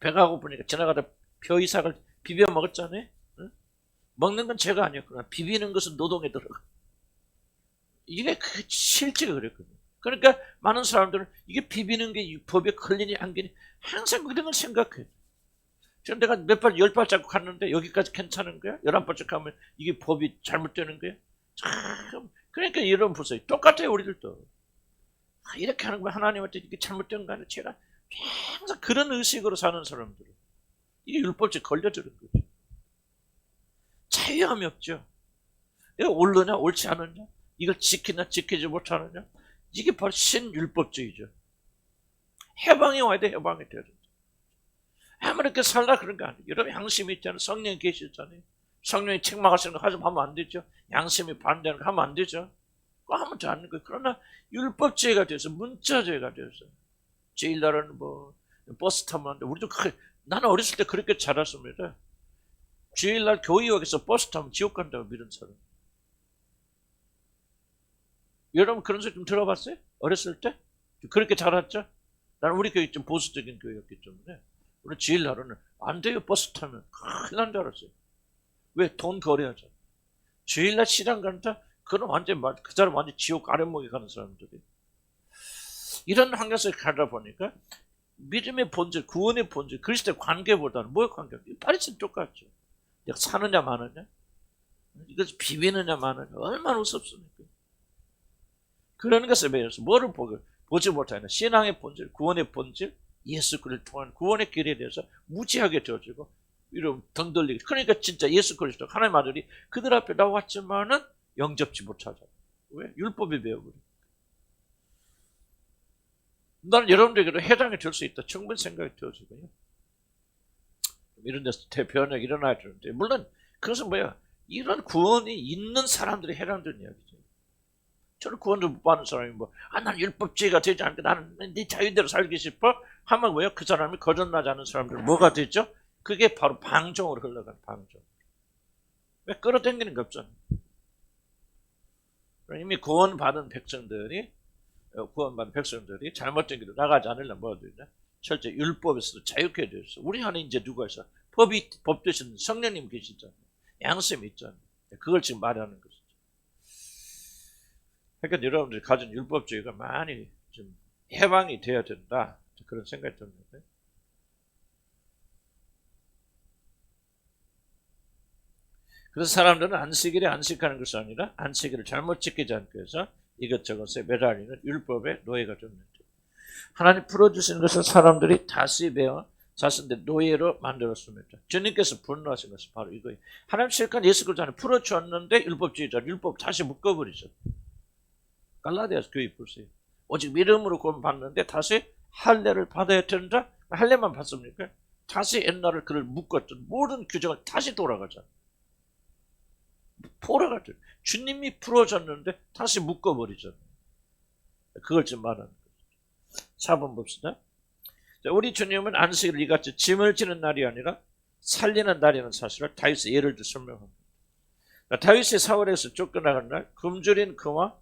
배가 고프니까 지나가다 벼이삭을 비벼 먹었잖아요. 응? 먹는 건 죄가 아니었구나. 비비는 것은 노동에 들어가. 이게 그 실제가 그랬거든요. 그러니까 많은 사람들은 이게 비비는 게 법에 걸리니 안 걸리니 항상 그런 걸 생각해. 지금 내가 몇 발, 10발 잡고 갔는데 여기까지 괜찮은 거야? 11발씩 가면 이게 법이 잘못되는 거야? 참, 그러니까 여러분 보세요. 똑같아요, 우리들도. 이렇게 하는 거 하나님한테 이게 잘못된 거 아니야? 제가 항상 그런 의식으로 사는 사람들은 이게 율법죄 걸려드는 거죠. 자유함이 없죠. 내가 옳느냐, 옳지 않느냐? 이걸 지키냐, 지키지 못하느냐? 이게 바로 신율법주의죠. 해방이 와야 돼, 해방이 돼야 돼. 아무렇게 살라 그런 거 아니에요. 여러분 양심이 있잖아요. 성령이 계시잖아요. 성령이 책망하시는 거 하면 안 되죠. 양심이 반대하는 거 하면 안 되죠. 그거 하면 되는 거예요. 그러나 율법죄가 돼서 문자죄가 돼서 주일날은 뭐 버스 타면 안 돼. 우리도 나는 어렸을 때 그렇게 자랐습니다. 주일날 교회역에서 버스 타면 지옥 간다고 믿은 사람. 여러분 그런 소리 좀 들어봤어요? 어렸을 때? 그렇게 자랐죠? 나는 우리 교회 좀 보수적인 교회였기 때문에 우리 주일날은 안 돼요. 버스 타면 큰일 난 줄 알았어요. 왜? 돈 거래하잖아. 주일날 시장 간다? 그건 완전 그 사람 완전 지옥 아랫목에 가는 사람들이. 이런 환경에서 가다 보니까 믿음의 본질, 구원의 본질, 그리스도의 관계보다는 뭐의 관계? 파리새인 똑같죠. 내가 사느냐 마느냐? 이것을 비비느냐 마느냐? 얼마나 우습습니까? 그런 것에 매여서 뭐를 보지 못하냐? 신앙의 본질, 구원의 본질, 예수 그리스도를 통한 구원의 길에 대해서 무지하게 되어지고 이런 등 돌리기. 그러니까 진짜 예수 그리스도 하나님의 아들이 그들 앞에 나왔지만은 영접지 못하잖아. 왜? 율법이 배워버려. 나는 여러분들에게도 해당이 될 수 있다. 충분히 생각이 되어지고요. 이런 데서 대변이 일어나야 되는데 물론 그것은 뭐야? 이런 구원이 있는 사람들이 해당되는 이야기죠. 저는 구원을 못 받는 사람이 난 율법주의가 되지 않고 나는 네 자유대로 살기 싶어 하면 왜요? 그 사람이 거듭나지 않은 사람들은 뭐가 되죠? 그게 바로 방종으로 흘러가는 방종. 왜 끌어당기는 게 없잖아요. 이미 구원받은 백성들이 잘못된 길로 나가지 않으려면 뭐가 되냐? 철저 율법에서도 자유케 되어 있어. 우리 안에 이제 누가 있어? 법 되신 성령님 계시잖아요. 양심이 있잖아요. 그걸 지금 말하는 것이죠. 그러니까 여러분들이 가진 율법주의가 많이 좀 해방이 되어야 된다. 그런 생각이 듭니다. 그래서 사람들은 안식일에 안식하는 것이 아니라 안식일을 잘못 지키지 않기 위해서 이것저것에 매달리는 율법의 노예가 됩니다. 하나님 풀어주시는 것을 사람들이 다시 배워 자신들 노예로 만들었습니다. 주님께서 분노하신 것은 바로 이거예요. 하나님 실컷 예수 그리스도 안에 풀어주었는데 율법주의자 율법 다시 묶어버리죠. 갈라디아서 교회 보세요. 오직 믿음으로 구원받는데 다시 할례를 받아야 된다? 할례만 받습니까? 다시 옛날을 그를 묶었던 모든 규정을 다시 돌아가잖아요. 돌아가죠. 주님이 풀어줬는데 다시 묶어버리잖아요. 그걸 좀 말하는 거죠. 4번 봅시다. 자, 우리 주님은 안식일을 이같이 짐을 지는 날이 아니라 살리는 날이라는 사실을 다윗의 예를 들어 설명합니다. 다윗이 사울에서 쫓겨나간 날 굶주린 그와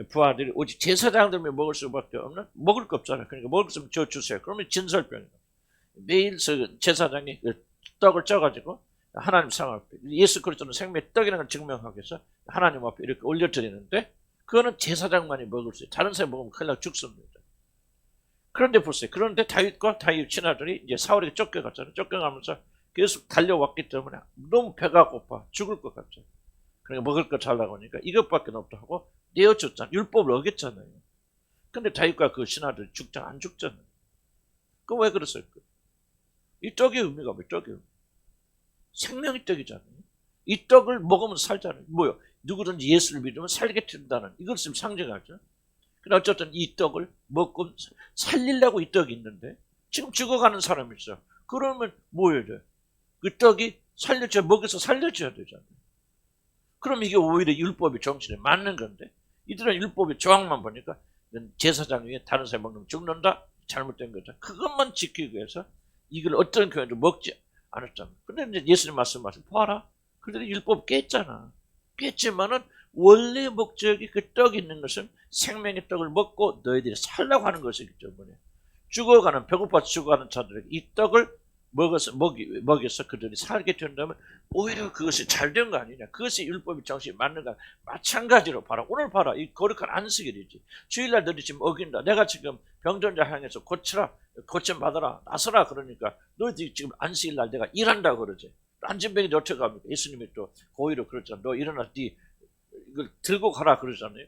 부하들이 오직 제사장들만 먹을 수밖에 없는 먹을 거 없잖아요. 그러니까 먹을 거 없으면 저 주세요. 그러면 진설병이에요. 매일 제사장이 떡을 쪄가지고 하나님 상 앞에 예수 그리스도는 생명의 떡이라는 걸 증명하기 위해서 하나님 앞에 이렇게 올려드리는데 그거는 제사장만이 먹을 수 있어요. 다른 사람이 먹으면 큰일 나고 죽습니다. 그런데 보세요. 그런데 다윗과 다윗 친아들이 이제 사울에게 쫓겨갔잖아요. 쫓겨가면서 계속 달려왔기 때문에 너무 배가 고파 죽을 것 같죠. 그러니까 먹을 거 잘라고 하니까 이것밖에 없다 하고 내어줬잖아요. 율법을 어겼잖아요. 근데 다윗과 그 신하들이 안 죽잖아요. 그럼 왜 그랬을까요? 이 떡의 의미가 왜 떡의 의미? 생명의 떡이잖아요. 이 떡을 먹으면 살잖아요. 뭐요? 누구든지 예수를 믿으면 살게 된다는 이것을 상징하죠. 근데 어쨌든 이 떡을 먹고 살리려고 이 떡이 있는데 지금 죽어가는 사람이 있어. 그러면 뭐 해야 돼? 그 떡이 먹여서 살려줘야 되잖아요. 그럼 이게 오히려 율법의 정신에 맞는 건데 이들은 율법의 조항만 보니까 제사장 위에 다른 사람이 먹는 거 죽는다? 잘못된 거죠. 그것만 지키기 위해서 이걸 어떤 교회도 먹지 않았잖아. 근데 이제 예수님 말씀하신 봐라. 그들이 율법 깼잖아. 깼지만은 원래 목적이 그 떡이 있는 것은 생명의 떡을 먹고 너희들이 살라고 하는 것이기 때문에 죽어가는 배고파 죽어가는 자들에게 이 떡을 먹여서 그들이 살게 된다면 오히려 그것이 잘된 거 아니냐. 그것이 율법의 정신이 맞는가. 마찬가지로 봐라. 오늘 봐라. 이 거룩한 안식일이지. 주일날 너희 지금 어긴다. 내가 지금 병든 자 향해서 고치라. 고침 받아라. 나서라. 그러니까 너희들이 지금 안식일날 내가 일한다 그러지. 안진병이 어떻게 합니까? 예수님이 또 고의로 그랬잖아. 너 일어나 이걸 들고 가라 그러잖아요.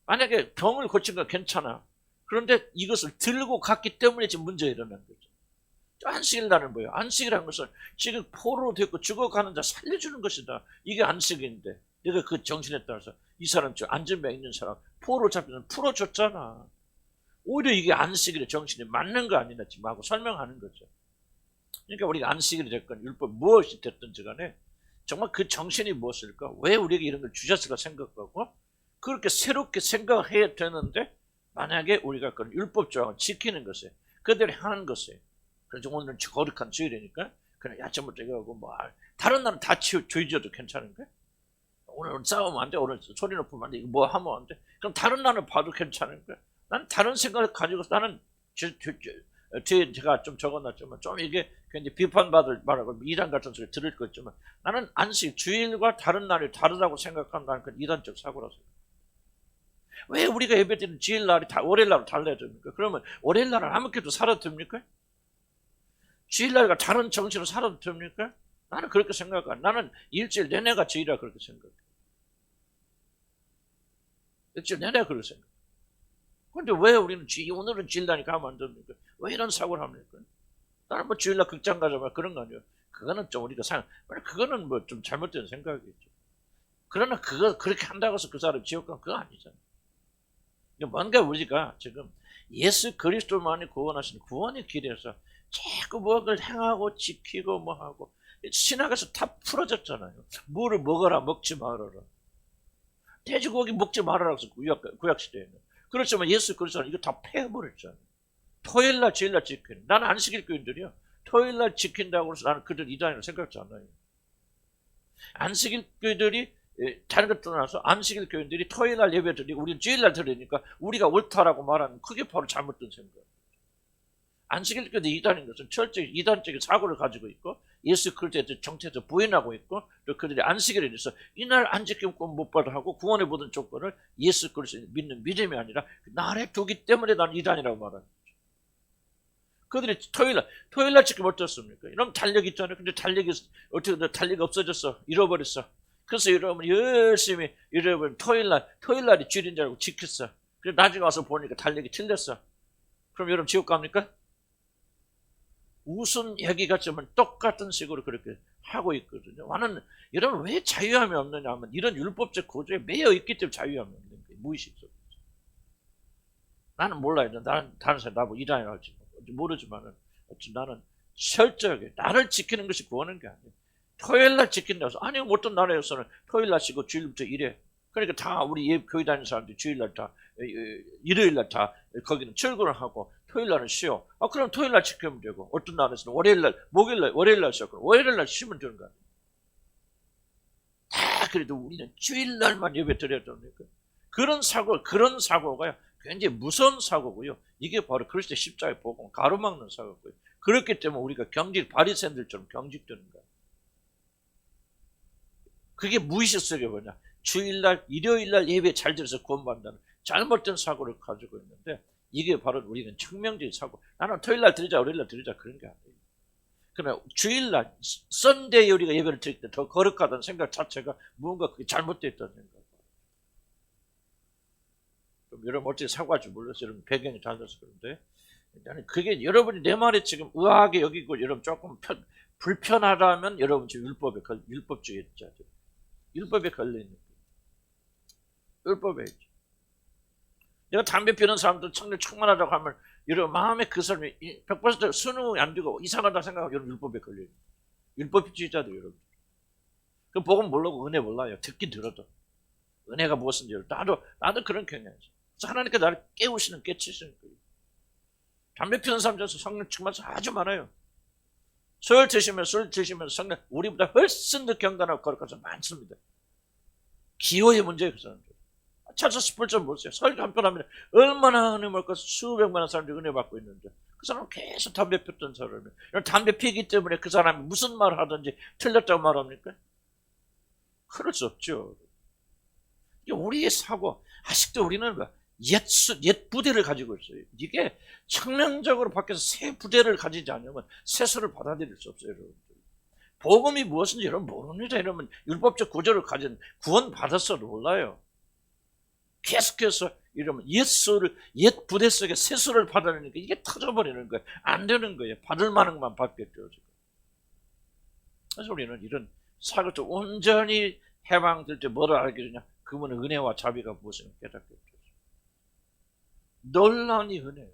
만약에 병을 고친 건 괜찮아. 그런데 이것을 들고 갔기 때문에 지금 문제가 일어난 거죠. 안식일날은 뭐예요? 안식이라는 것은 지금 포로로 됐고 죽어가는 자 살려주는 것이다. 이게 안식인데 내가 그 정신에 따라서 이 사람 안전병 있는 사람 포로 잡히면 풀어줬잖아. 오히려 이게 안식일의 정신에 맞는 거 아니냐 지금 하고 설명하는 거죠. 그러니까 우리가 안식일이 됐건 율법 무엇이 됐든지 간에 정말 그 정신이 무엇일까? 왜 우리에게 이런 걸 주셨을까 생각하고 그렇게 새롭게 생각해야 되는데 만약에 우리가 그런 율법 조항을 지키는 것에 그대로 하는 것에 그래서 오늘은 거룩한 주일이니까 그냥 야채부터 이거하고 뭐 다른 날은 다 죄지어도 괜찮은 거야? 오늘 싸우면 안 돼. 오늘 소리 높으면 안 돼. 이거 뭐 하면 안 돼. 그럼 다른 날은 봐도 괜찮은 거야. 난 다른 생각을 가지고 나는 뒤에 제가 좀 적어놨지만 좀 이게 굉장히 비판받을 말하고 이단 같은 소리 들을 거 있지만 나는 안식 주일과 다른 날이 다르다고 생각한다는 건 이단적 사고라서. 왜 우리가 예배드리는 주일날이 월요일날로 달라야 됩니까? 그러면 월요일날은 아무것도 살아도 됩니까? 주일날과 다른 정신으로 살아도 됩니까? 나는 그렇게 생각해. 나는 일주일 내내가 주일이라 그렇게 생각해. 일주일 내내가 그렇게 생각해. 그런데 왜 우리는 오늘은 주일날이니까 하면 안 됩니까? 왜 이런 사고를 합니까? 나는 뭐 주일날 극장 가자 말 그런 거 아니에요. 그거는 좀 우리가 그거는 뭐 좀 잘못된 생각이죠. 그러나 그거 그렇게 한다고 해서 그 사람 지옥 가면 그거 아니잖아요. 뭔가 우리가 지금 예수 그리스도만이 구원하신 구원의 길에서 자꾸 무엇을 행하고 지키고 뭐하고 신학에서 다 풀어졌잖아요. 뭐를 먹어라 먹지 말아라. 돼지고기 먹지 말아라 해서 구약시대에는. 그렇지만 예수 그리스도는 이거 다 패버렸잖아요. 토요일날 주일날 지키는. 나는 안식일 교인들이요. 토요일날 지킨다고 해서 나는 그들 이단이라고 생각지 않아요. 안식일 교인들이 다른 것 떠나서 안식일 교인들이 토요일날 예배 드리고 우리는 주일날 드리니까 우리가 옳다라고 말하는 그게 바로 잘못된 생각이에요. 안식일 교인들 이단인 것은 철저히 이단적인 사고를 가지고 있고 예수 그리스도의 정체에서 부인하고 있고 또 그들이 안식일에 대해서 이날 안 지키면 구원 못 받아 하고 구원의 모든 조건을 예수 그리스도를 믿는 믿음이 아니라 날에 두기 때문에 나는 이단이라고 말하는 거죠. 그들이 토요일날 지키면 어떻습니까? 이런 달력이 있잖아요. 근데 어떻게 달력이 없어졌어. 잃어버렸어. 그래서 여러분 열심히 여러분 토요일날이 주일인 줄 알고 지켰어. 그래서 나중에 와서 보니까 달력이 틀렸어. 그럼 여러분 지옥 갑니까? 무슨 얘기 같지만 똑같은 식으로 그렇게 하고 있거든요. 여러분 왜 자유함이 없느냐 하면 이런 율법적 구조에 매여 있기 때문에 자유함이 없는 거예요. 무의식 속에서. 나는 몰라요. 나는 다른 사람 나보고 이단이라고 할지 모르지만은 나는 철저하게 나를 지키는 것이 구하는 게 아니에요. 토요일날 지킨다고 해서 아니 어떤 나라에서는 토요일날 쉬고 주일부터 일해. 그러니까 다 우리 교회 다니는 사람들이 주일날 다 일요일날 다 거기는 출근을 하고 토요일날은 쉬어. 그럼 토요일날 지키면 되고 어떤 나라에서는 월요일날 쉬어. 그럼 월요일날 쉬면 되는 거야. 다 그래도 우리는 주일날만 예배 드려야 됩니까? 그런 사고가 굉장히 무서운 사고고요. 이게 바로 그리스도의 십자가의 복음 가로막는 사고고요. 그렇기 때문에 우리가 바리새인들처럼 경직되는 거야. 그게 무의식 속에 뭐냐? 주일날, 일요일날 예배 잘 들어서 구원받는다는 잘못된 사고를 가지고 있는데 이게 바로 우리는 혁명적인 사고. 나는 토요일날 드리자, 월요일날 드리자 그런 게 아니에요. 그러나 주일날, 썬데이 우리가 예배를 드릴 때 더 거룩하다는 생각 자체가 무언가 그게 잘못되어 있다는 생각. 여러분 어떻게 사고할 줄 몰랐어요. 여러분 배경이 달라서 그런데 나는 그게 여러분이 내 말에 지금 의아하게 여기고 여러분 조금 불편하다면 여러분 지금 율법주의자. 율법에 걸려있는 거예요. 율법에 있죠. 내가 담배 피우는 사람들 청년 충만하다고 하면 여러분 마음에 그 사람이 100% 순응이 안 되고 이상하다 생각하고 여러분 율법에 걸려요. 율법주의자들 여러분. 그 복음 모르고 은혜 몰라요. 듣긴 들어도. 은혜가 무엇인지 나도 그런 경향이죠. 하나님께 나를 깨우시는, 깨치시는 거예요. 담배 피우는 사람 중에서 성령 충만해서 아주 많아요. 술 드시면 성령 우리보다 훨씬 더 경건하고 거룩한 사람 많습니다. 기호의 문제예요, 그 사람들. 차서 10불 보세요. 설교 한 편 하면 얼마나 은혜 먹고 수백만원 사람들이 은혜 받고 있는데 그 사람은 계속 담배 폈던 사람이에요. 담배 피기 때문에 그 사람이 무슨 말을 하든지 틀렸다고 말합니까? 그럴 수 없죠. 우리의 사고, 아직도 우리는 옛 부대를 가지고 있어요. 이게 혁명적으로 바뀌어서 새 부대를 가지지 않으면 세수를 받아들일 수 없어요, 여러분. 복음이 무엇인지 여러분 모릅니다. 여러분 율법적 구조를 가진 구원 받아서 몰라요. 계속해서 이러면 옛 부대 속에 세수를 받아내니까 이게 터져버리는 거예요. 안 되는 거예요. 받을 만한 것만 받겠죠. 지금. 그래서 우리는 이런 사고를 온전히 해방될 때 뭐를 알게 되냐? 그분의 은혜와 자비가 무엇인가 깨닫게 되죠. 놀라운 이 은혜,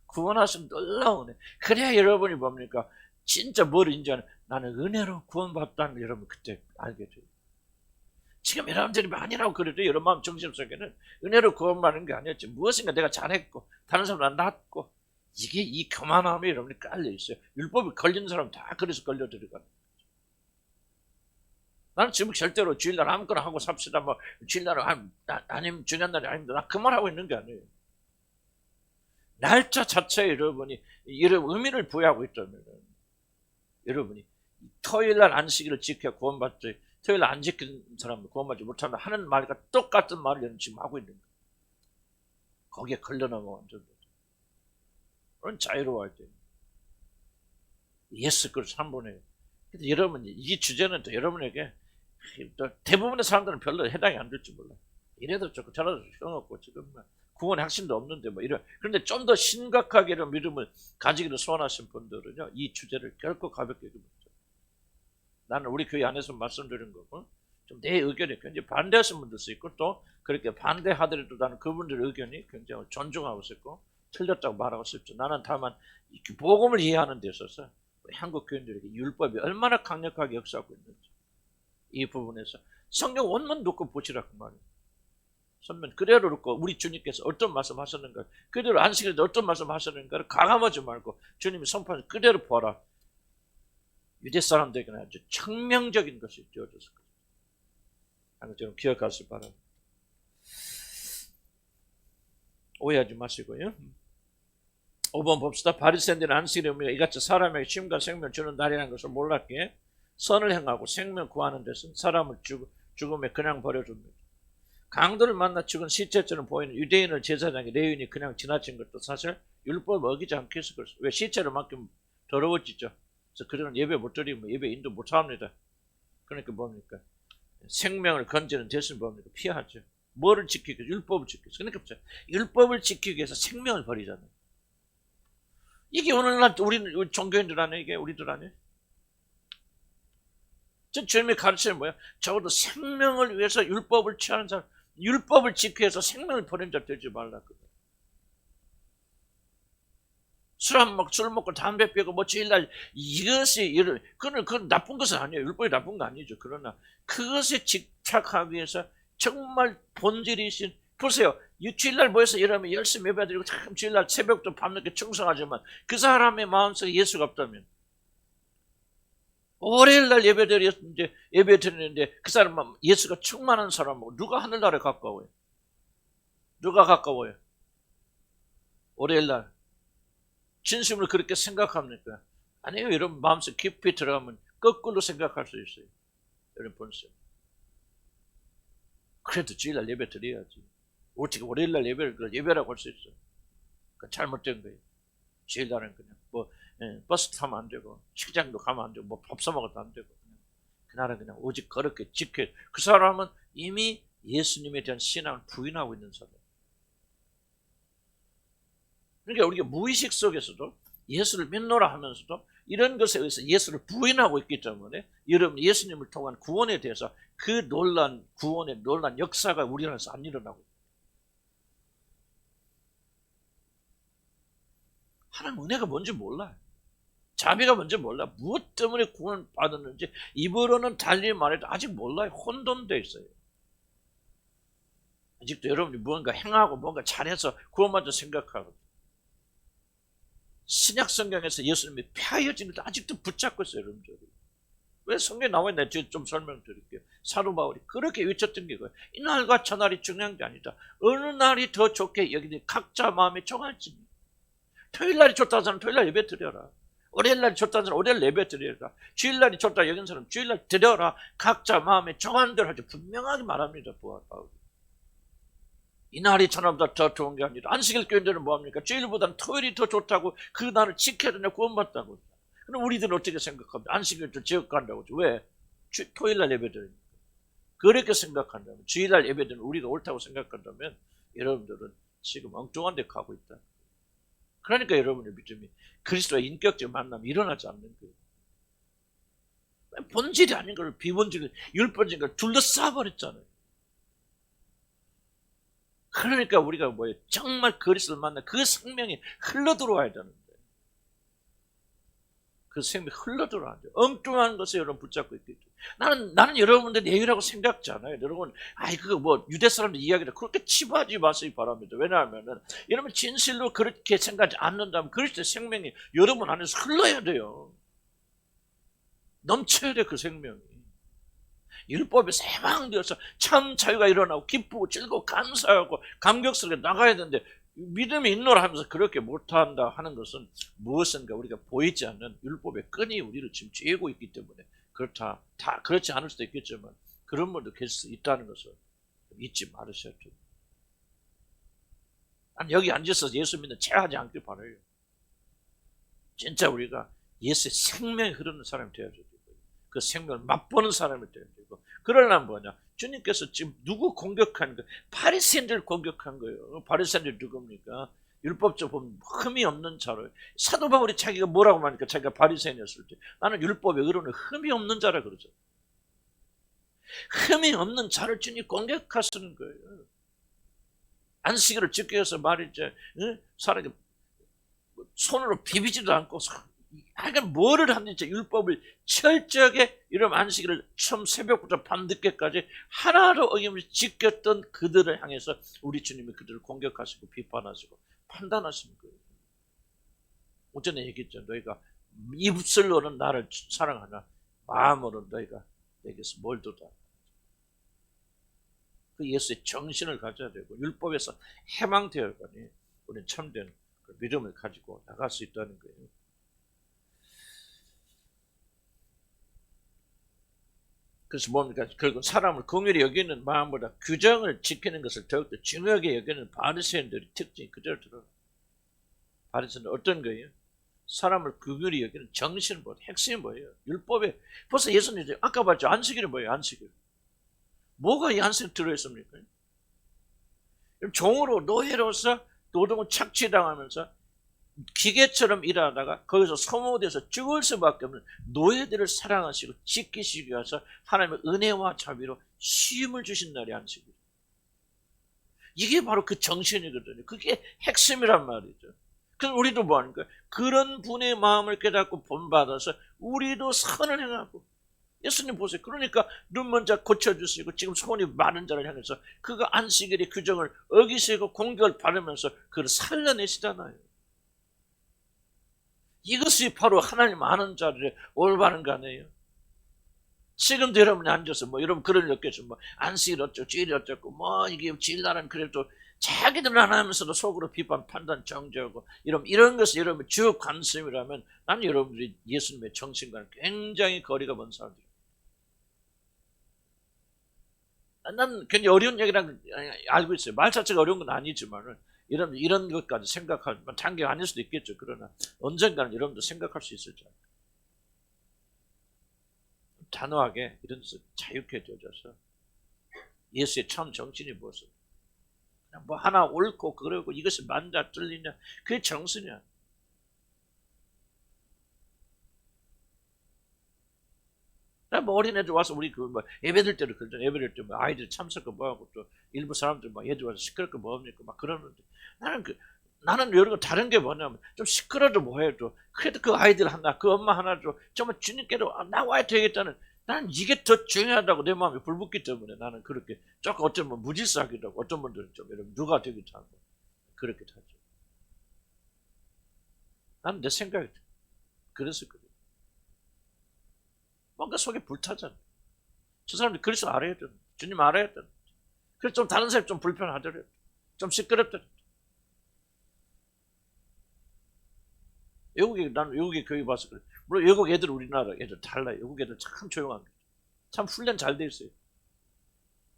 구원하신 놀라운 은혜. 그래야 여러분이 뭡니까? 진짜 뭘 인지하는, 나는 은혜로 구원받다는 걸 여러분 그때 알게 돼요. 지금 여러분들이 많이라고 그래도 여러분 마음 정신 속에는 은혜로 구원받는 게 아니었지. 무엇인가 내가 잘했고 다른 사람은 낫고, 이게 이 교만함이 여러분이 깔려 있어요. 율법이 걸리는 사람 다 그래서 걸려 들어가는 거죠. 나는 지금 절대로 주일날 아무거나 하고 삽시다, 뭐 주일날은 아니면 중요한 날이 아닙니다. 나 그 말하고 있는 게 아니에요. 날짜 자체에 여러분이 이런 의미를 부여하고 있다면, 여러분이 토요일날 안식일을 지켜 구원받지, 토요일 안 지킨 사람은 구원받지 못한다 하는 말과 똑같은 말을 여러분 지금 하고 있는 거예요. 거기에 걸려나면 완전 그런 자유로워야 돼요. 예수 그리스도 한 분이에요. 근데 여러분 이 주제는 또 여러분에게 또 대부분의 사람들은 별로 해당이 안 될지 몰라요. 이래도 좋고 저래도 좋고 지금 구원의 확신도 없는데 뭐 이런. 그런데 좀 더 심각하게 이런 믿음을 가지기를 소원하신 분들은요, 이 주제를 결코 가볍게 여기지 못해요. 나는 우리 교회 안에서 말씀드린 거고, 좀 내 의견이 굉장히 반대하시는 분들도 있고, 또 그렇게 반대하더라도 나는 그분들의 의견이 굉장히 존중하고 싶고 틀렸다고 말하고 싶죠. 나는 다만 복음을 이해하는 데 있어서 우리 한국 교인들에게 율법이 얼마나 강력하게 역사하고 있는지, 이 부분에서 성경 원문 놓고 보시라 그 말이에요. 선면 그대로 놓고 우리 주님께서 어떤 말씀 하셨는가, 그대로 안식일에 어떤 말씀 하셨는가를 가감하지 말고 주님이 선포하신 그대로 보아라. 유대 사람들에게는 아주 혁명적인 것이 되어졌을 거예요. 하는 좀 기억하시기 바랍니다. 오해하지 마시고요. 5번 봅시다. 바리새인들은 안식일의 의미가 이같이 사람에게 쉼과 생명을 주는 날이라는 것을 몰랐기에 선을 행하고 생명 구하는 데서는 사람을 죽음에 그냥 버려줍니다. 강도를 만나 죽은 시체처럼 보이는 유대인을 제사장이 레위인이 그냥 지나친 것도 사실 율법 어기지 않게 해서 그렇습니다. 왜 시체를 맡기면 더러워지죠. 그래서 그들은 예배 못 드리면 예배 인도 못 합니다. 그러니까 뭡니까? 생명을 건지는 대신 뭡니까? 피하죠. 뭐를 지키기 위해서? 율법을 지키기 위해서. 그러니까 율법을 지키기 위해서 생명을 버리잖아요. 이게 오늘날 우리 종교인들 안에, 이게 우리들 안에. 저 주님의 가르침은 뭐야? 적어도 생명을 위해서 율법을 취하는 사람, 율법을 지키기 위해서 생명을 버린 자 되지 말라. 술 먹고 담배 피우고 뭐 주일날 이것이 그건 나쁜 것은 아니에요. 율법이 나쁜 거 아니죠. 그러나 그것에 집착하기 위해서 정말 본질이신, 보세요. 주일날 모여서 이러면 열심히 예배드리고 참 주일날 새벽도 밤늦게 충성하지만 그 사람의 마음속에 예수가 없다면, 월요일날 예배 드리는데 그 사람은 예수가 충만한 사람이고, 누가 하늘나라에 가까워요? 누가 가까워요? 월요일날 진심으로 그렇게 생각합니까? 아니에요. 여러분 마음속 깊이 들어가면 거꾸로 생각할 수 있어요. 여러분 보세요. 그래도 주일날 예배 드려야지. 어떻게 월요일날 예배라고 할 수 있어요? 그건 잘못된 거예요. 주일날은 그냥 버스 타면 안 되고 식장도 가면 안 되고 뭐 밥 사 먹어도 안 되고, 그날은 그냥 오직 그렇게 지켜. 그 사람은 이미 예수님에 대한 신앙을 부인하고 있는 사람. 그러니까 우리가 무의식 속에서도 예수를 믿노라 하면서도 이런 것에 의해서 예수를 부인하고 있기 때문에 여러분 예수님을 통한 구원에 대해서 그 구원의 놀란 역사가 우리나라에서 안 일어나고 있습니다. 하나님 은혜가 뭔지 몰라요. 자비가 뭔지 몰라. 무엇 때문에 구원을 받았는지 입으로는 달리 말해도 아직 몰라요. 혼돈되어 있어요. 아직도 여러분이 무언가 행하고 뭔가 잘해서 그것마저 생각하고, 신약 성경에서 예수님이 폐하여진 것도 아직도 붙잡고 있어요, 여러분들. 왜 성경에 나와 있나 좀 설명드릴게요. 사도 바울이 그렇게 외쳤던 게 그거예요. 이 날과 저 날이 중요한 게 아니다. 어느 날이 더 좋게 여기니 각자 마음에 정할지니. 토요일 날이 좋다는 사람 토요일 날 예배 드려라. 월요일 날이 좋다는 사람 월요일 예배 드려라. 주일 날이 좋다 여긴 사람 주일 날 드려라. 각자 마음에 정한 대로 하죠. 분명하게 말합니다, 바울이. 이 날이 저날보다 더 좋은 게 아니라, 안식일 교인들은 뭐합니까? 주일보다는 토요일이 더 좋다고, 그 날을 지켜야 되냐, 구원받다고. 그럼 우리들은 어떻게 생각합니까? 안식일도 지역 간다고. 왜? 토요일 날 예배 드립니까? 그렇게 생각한다면, 주일 날 예배 드리는 우리가 옳다고 생각한다면, 여러분들은 지금 엉뚱한 데 가고 있다. 그러니까 여러분의 믿음이 그리스도의 인격적 만남이 일어나지 않는 거예요. 본질이 아닌 걸 비본질, 율법적인 걸 둘러싸버렸잖아요. 그러니까 우리가 뭐예요? 정말 그리스도를 만나 그 생명이 흘러들어와야 되는데, 그 생명이 흘러들어와야 돼요. 엉뚱한 것에 여러분 붙잡고 있겠죠. 나는 여러분들 예의라고 생각지 않아요. 여러분, 그거 뭐 유대 사람들 이야기를 그렇게 치부하지 마시기 바랍니다. 왜냐하면은 여러분 진실로 그렇게 생각하지 않는다면 그리스도의 생명이 여러분 안에서 흘러야 돼요. 넘쳐야 돼, 그 생명이. 율법에서 해방되어서 참 자유가 일어나고 기쁘고 즐거워 감사하고 감격스럽게 나가야 되는데, 믿음이 있노라 하면서 그렇게 못한다 하는 것은 무엇인가 우리가 보이지 않는 율법의 끈이 우리를 지금 쥐고 있기 때문에 그렇다. 다 그렇지 않을 수도 있겠지만 그런 분도 계실 수 있다는 것을 잊지 말으셔야 돼요. 난 여기 앉아서 예수 믿는 체하지 않길 바라요. 진짜 우리가 예수의 생명이 흐르는 사람이 되어야 돼요. 그 생명을 맛보는 사람이 되어야 되고, 그러려면 뭐냐? 주님께서 지금 누구 공격한 거예요? 바리새인들 공격한 거예요. 바리새인들 누굽니까? 율법적 보면 흠이 없는 자로. 사도 바울이 자기가 뭐라고 말하니까 자기가 바리새인이었을 때, 나는 율법의 의로는 흠이 없는 자라 그러죠. 흠이 없는 자를 주님 공격하시는 거예요. 안식일을 지키기 위해서 말이죠. 사람이 손으로 비비지도 않고 하여간 뭐를 하는지 율법을 철저하게 이런 안식일을 처음 새벽부터 밤늦게까지 하나도 어김없이 지켰던 그들을 향해서 우리 주님이 그들을 공격하시고 비판하시고 판단하시는 거예요. 오전에 얘기했죠. 너희가 입술로는 나를 사랑하나 마음으로는 너희가 내게서 멀도다. 그 예수의 정신을 가져야 되고, 율법에서 해방되어 가니 우리는 참된 그 믿음을 가지고 나갈 수 있다는 거예요. 그래서 뭡니까? 결국 사람을 긍휼히 여기는 마음보다 규정을 지키는 것을 더욱더 중요하게 여기는 바리새인들의 특징이 그대로 들어요. 바리새인은 어떤 거예요? 사람을 긍휼히 여기는 정신은 뭐예요? 핵심이 뭐예요? 율법에 벌써 예수님이 아까 봤죠? 안식일이 뭐예요? 안식일. 뭐가 이 안식일 들어있습니까? 종으로 노예로서 노동을 착취당하면서 기계처럼 일하다가 거기서 소모돼서 죽을 수밖에 없는 노예들을 사랑하시고 지키시기 위해서 하나님의 은혜와 자비로 쉼을 주신 날이 안식일. 이게 바로 그 정신이거든요. 그게 핵심이란 말이죠. 그래서 우리도 뭐 하는 거예요? 그런 분의 마음을 깨닫고 본받아서 우리도 선을 행하고. 예수님 보세요. 그러니까 눈 먼저 고쳐주시고 지금 손이 마른 자를 향해서 그가 안식일의 규정을 어기시고 공격을 받으면서 그를 살려내시잖아요. 이것이 바로 하나님 아는 자들의 올바른 거 아니에요? 지금도 여러분이 앉아서 뭐 여러분 그런 일 없겠죠. 뭐 안식일 어쩌고 주일이 어쩌고 뭐 이게 주일날은 그래도 자기들은 안 하면서도 속으로 비판 판단 정죄하고 이런 것이 여러분의 주 관심이라면 난 여러분들이 예수님의 정신과는 굉장히 거리가 먼 사람들이에요. 난 굉장히 어려운 얘기라는 알고 있어요. 말 자체가 어려운 건 아니지만은 이런 것까지 생각하면 단계가 아닐 수도 있겠죠. 그러나 언젠가는 여러분도 생각할 수 있을 줄 알아요. 단호하게 이런 데서 자유케 되어져서 예수의 참 정신이 무엇을 그냥 뭐 하나 옳고 그러고 이것이 맞냐 틀리냐 그게 정신이야. 뭐 어린애들 와서 우리 그 뭐 예배들 때도 그러잖아. 예배들 때 뭐 아이들 참석하고 뭐하고 또 일부 사람들 막 예들 와서 시끄럽고 뭐합니까 막 그러는데 나는 여러 거 다른 게 뭐냐면 좀 시끄러도 뭐해도 그래도 그 아이들 하나 그 엄마 하나도 정말 주님께로 나와야 되겠다는 나는 이게 더 중요하다고 내 마음에 불붙기 때문에 나는 그렇게 조금 어쩌면 무질서하기도 하고 어떤 분들은 좀 여러분 누가 되기도 하고 그렇게 하죠. 나는 내 생각이 그래서 그래. 뭔가 속에 불타잖아. 저 사람들 그리스도 알아야 돼. 주님 알아야 돼. 그래서 좀 다른 사람이 좀 불편하더라도 좀 시끄럽더라도 나는 외국에 교회 봐서 그래. 물론 외국 애들 우리나라 애들 달라요. 외국 애들 참 조용한 게. 참 훈련 잘 돼 있어요.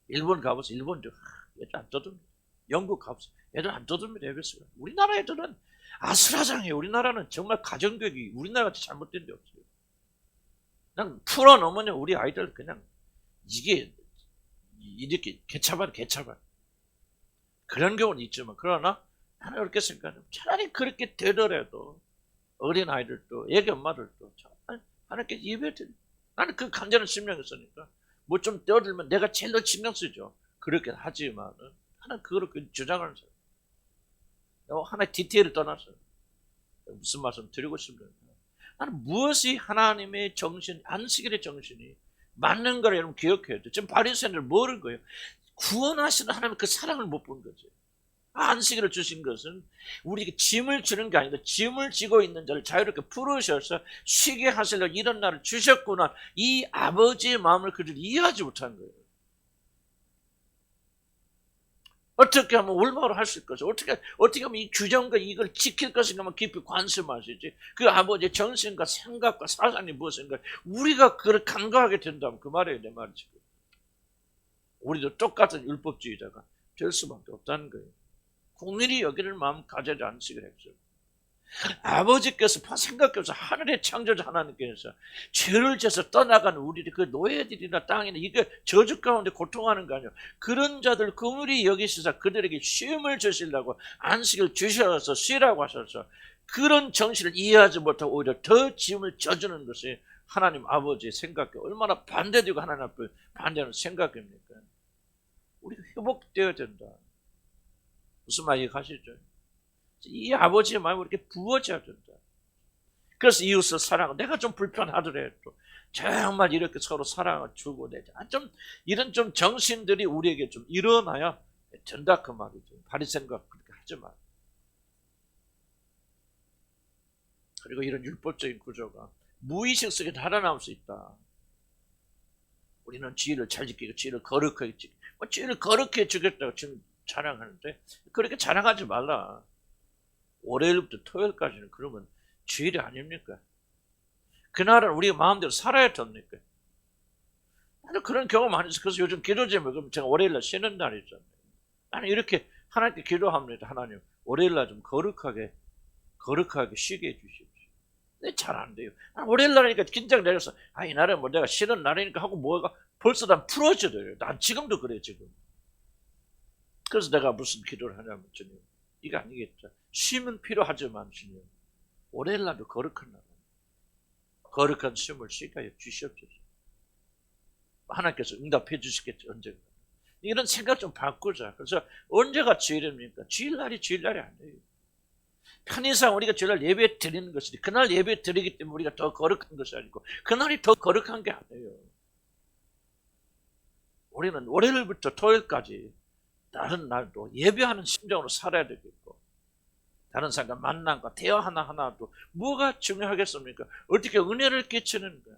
일본 가보세요. 일본도 애들 안 떠듭니다. 영국 가보세요. 애들 안 떠듭니다. 에베스가. 우리나라 애들은 아슬아슬해요. 우리나라는 정말 가정교육이 우리나라같이 잘못된 데 없어요. 그냥 풀어놓으면 우리 아이들 그냥 이게 이렇게 개차반 그런 경우는 있지만 그러나 나는 그렇게 생각해요. 차라리 그렇게 되더라도 어린 아이들도 애기 엄마들도 하나님께 예배드려. 나는 그 간절한 심령이 있으니까 뭐 좀 떠들면 내가 제일 더 신경 쓰죠. 그렇게 하지만은 나는 그렇게 주장하는 사람. 하나의 디테일을 떠나서 무슨 말씀 드리고 싶습니다. 나는 무엇이 하나님의 정신, 안식일의 정신이 맞는 거를 여러분 기억해야 돼. 지금 바리새인들 모르는 거예요. 구원하시는 하나님의 그 사랑을 못 본 거죠. 안식일을 주신 것은 우리에게 짐을 주는 게 아니라 짐을 지고 있는 자를 자유롭게 부르셔서 쉬게 하시려고 이런 날을 주셨구나. 이 아버지의 마음을 그들 이해하지 못한 거예요. 어떻게 하면 올바로 할 수 있을 것이 어떻게 하면 이 규정과 이걸 지킬 것인가만 깊이 관심하시지. 그 아버지의 정신과 생각과 사상이 무엇인가 우리가 그걸 간과하게 된다면 그 말이에요. 내 말이 지금. 우리도 똑같은 율법주의자가 될 수밖에 없다는 거예요. 국민이 여기를 마음 가져지 않으시기를 했어요. 아버지께서 생각해서 하늘의 창조자 하나님께서 죄를 져서 떠나간 우리 그 노예들이나 땅이나 이게 저주 가운데 고통하는 거 아니에요. 그런 자들 긍휼히 여기시사 그들에게 쉼을 주시려고 안식을 주셔서 쉬라고 하셔서 그런 정신을 이해하지 못하고 오히려 더 짐을 져주는 것이 하나님 아버지의 생각이 얼마나 반대되고 하나님 앞에 반대하는 생각입니까? 우리가 회복되어야 된다. 무슨 말 이해하시죠? 이 아버지의 마음이 이렇게 부어져야 된다. 그래서 이웃을 사랑하고 내가 좀 불편하더라도 정말 이렇게 서로 사랑을 주고 내자. 이런 좀 정신들이 우리에게 좀 일어나야 된다 그 말이죠. 바리새인과 그렇게 하지 마. 그리고 이런 율법적인 구조가 무의식 속에 달아날 수 있다. 우리는 지혜를 잘 지키고 지혜를 거룩하게 지키고 지혜를 거룩하게 지켰다고 지금 자랑하는데 그렇게 자랑하지 말라. 월요일부터 토요일까지는 그러면 주일이 아닙니까? 그날은 우리가 마음대로 살아야 됩니까? 나는 그런 경험 많이 있어요. 그래서 요즘 기도 제목은 제가 월요일날 쉬는 날이잖아요. 나는 이렇게 하나님께 기도합니다. 하나님 월요일날 좀 거룩하게 쉬게 해주십시오. 근데 잘 안 돼요. 월요일날이니까 긴장 내려서 이 날은 뭐 내가 쉬는 날이니까 하고 뭐가 벌써 난 풀어져요. 난 지금도 그래 지금. 그래서 내가 무슨 기도를 하냐면 주님 이거 아니겠죠. 쉼은 필요하지만 주님 월요일날도 거룩한 날 거룩한 쉼을 쉬게 주시옵소서. 하나님께서 응답해 주시겠죠. 언젠가. 이런 생각 좀 바꾸자. 그래서 언제가 주일입니까? 주일날이 아니에요. 편의상 우리가 주일날 예배 드리는 것이지 그날 예배 드리기 때문에 우리가 더 거룩한 것이 아니고 그날이 더 거룩한 게 아니에요. 우리는 월요일부터 토요일까지 다른 날도 예배하는 심정으로 살아야 되겠고 다른 사람과 만남과 대화 하나하나도 뭐가 중요하겠습니까? 어떻게 은혜를 끼치는 거야.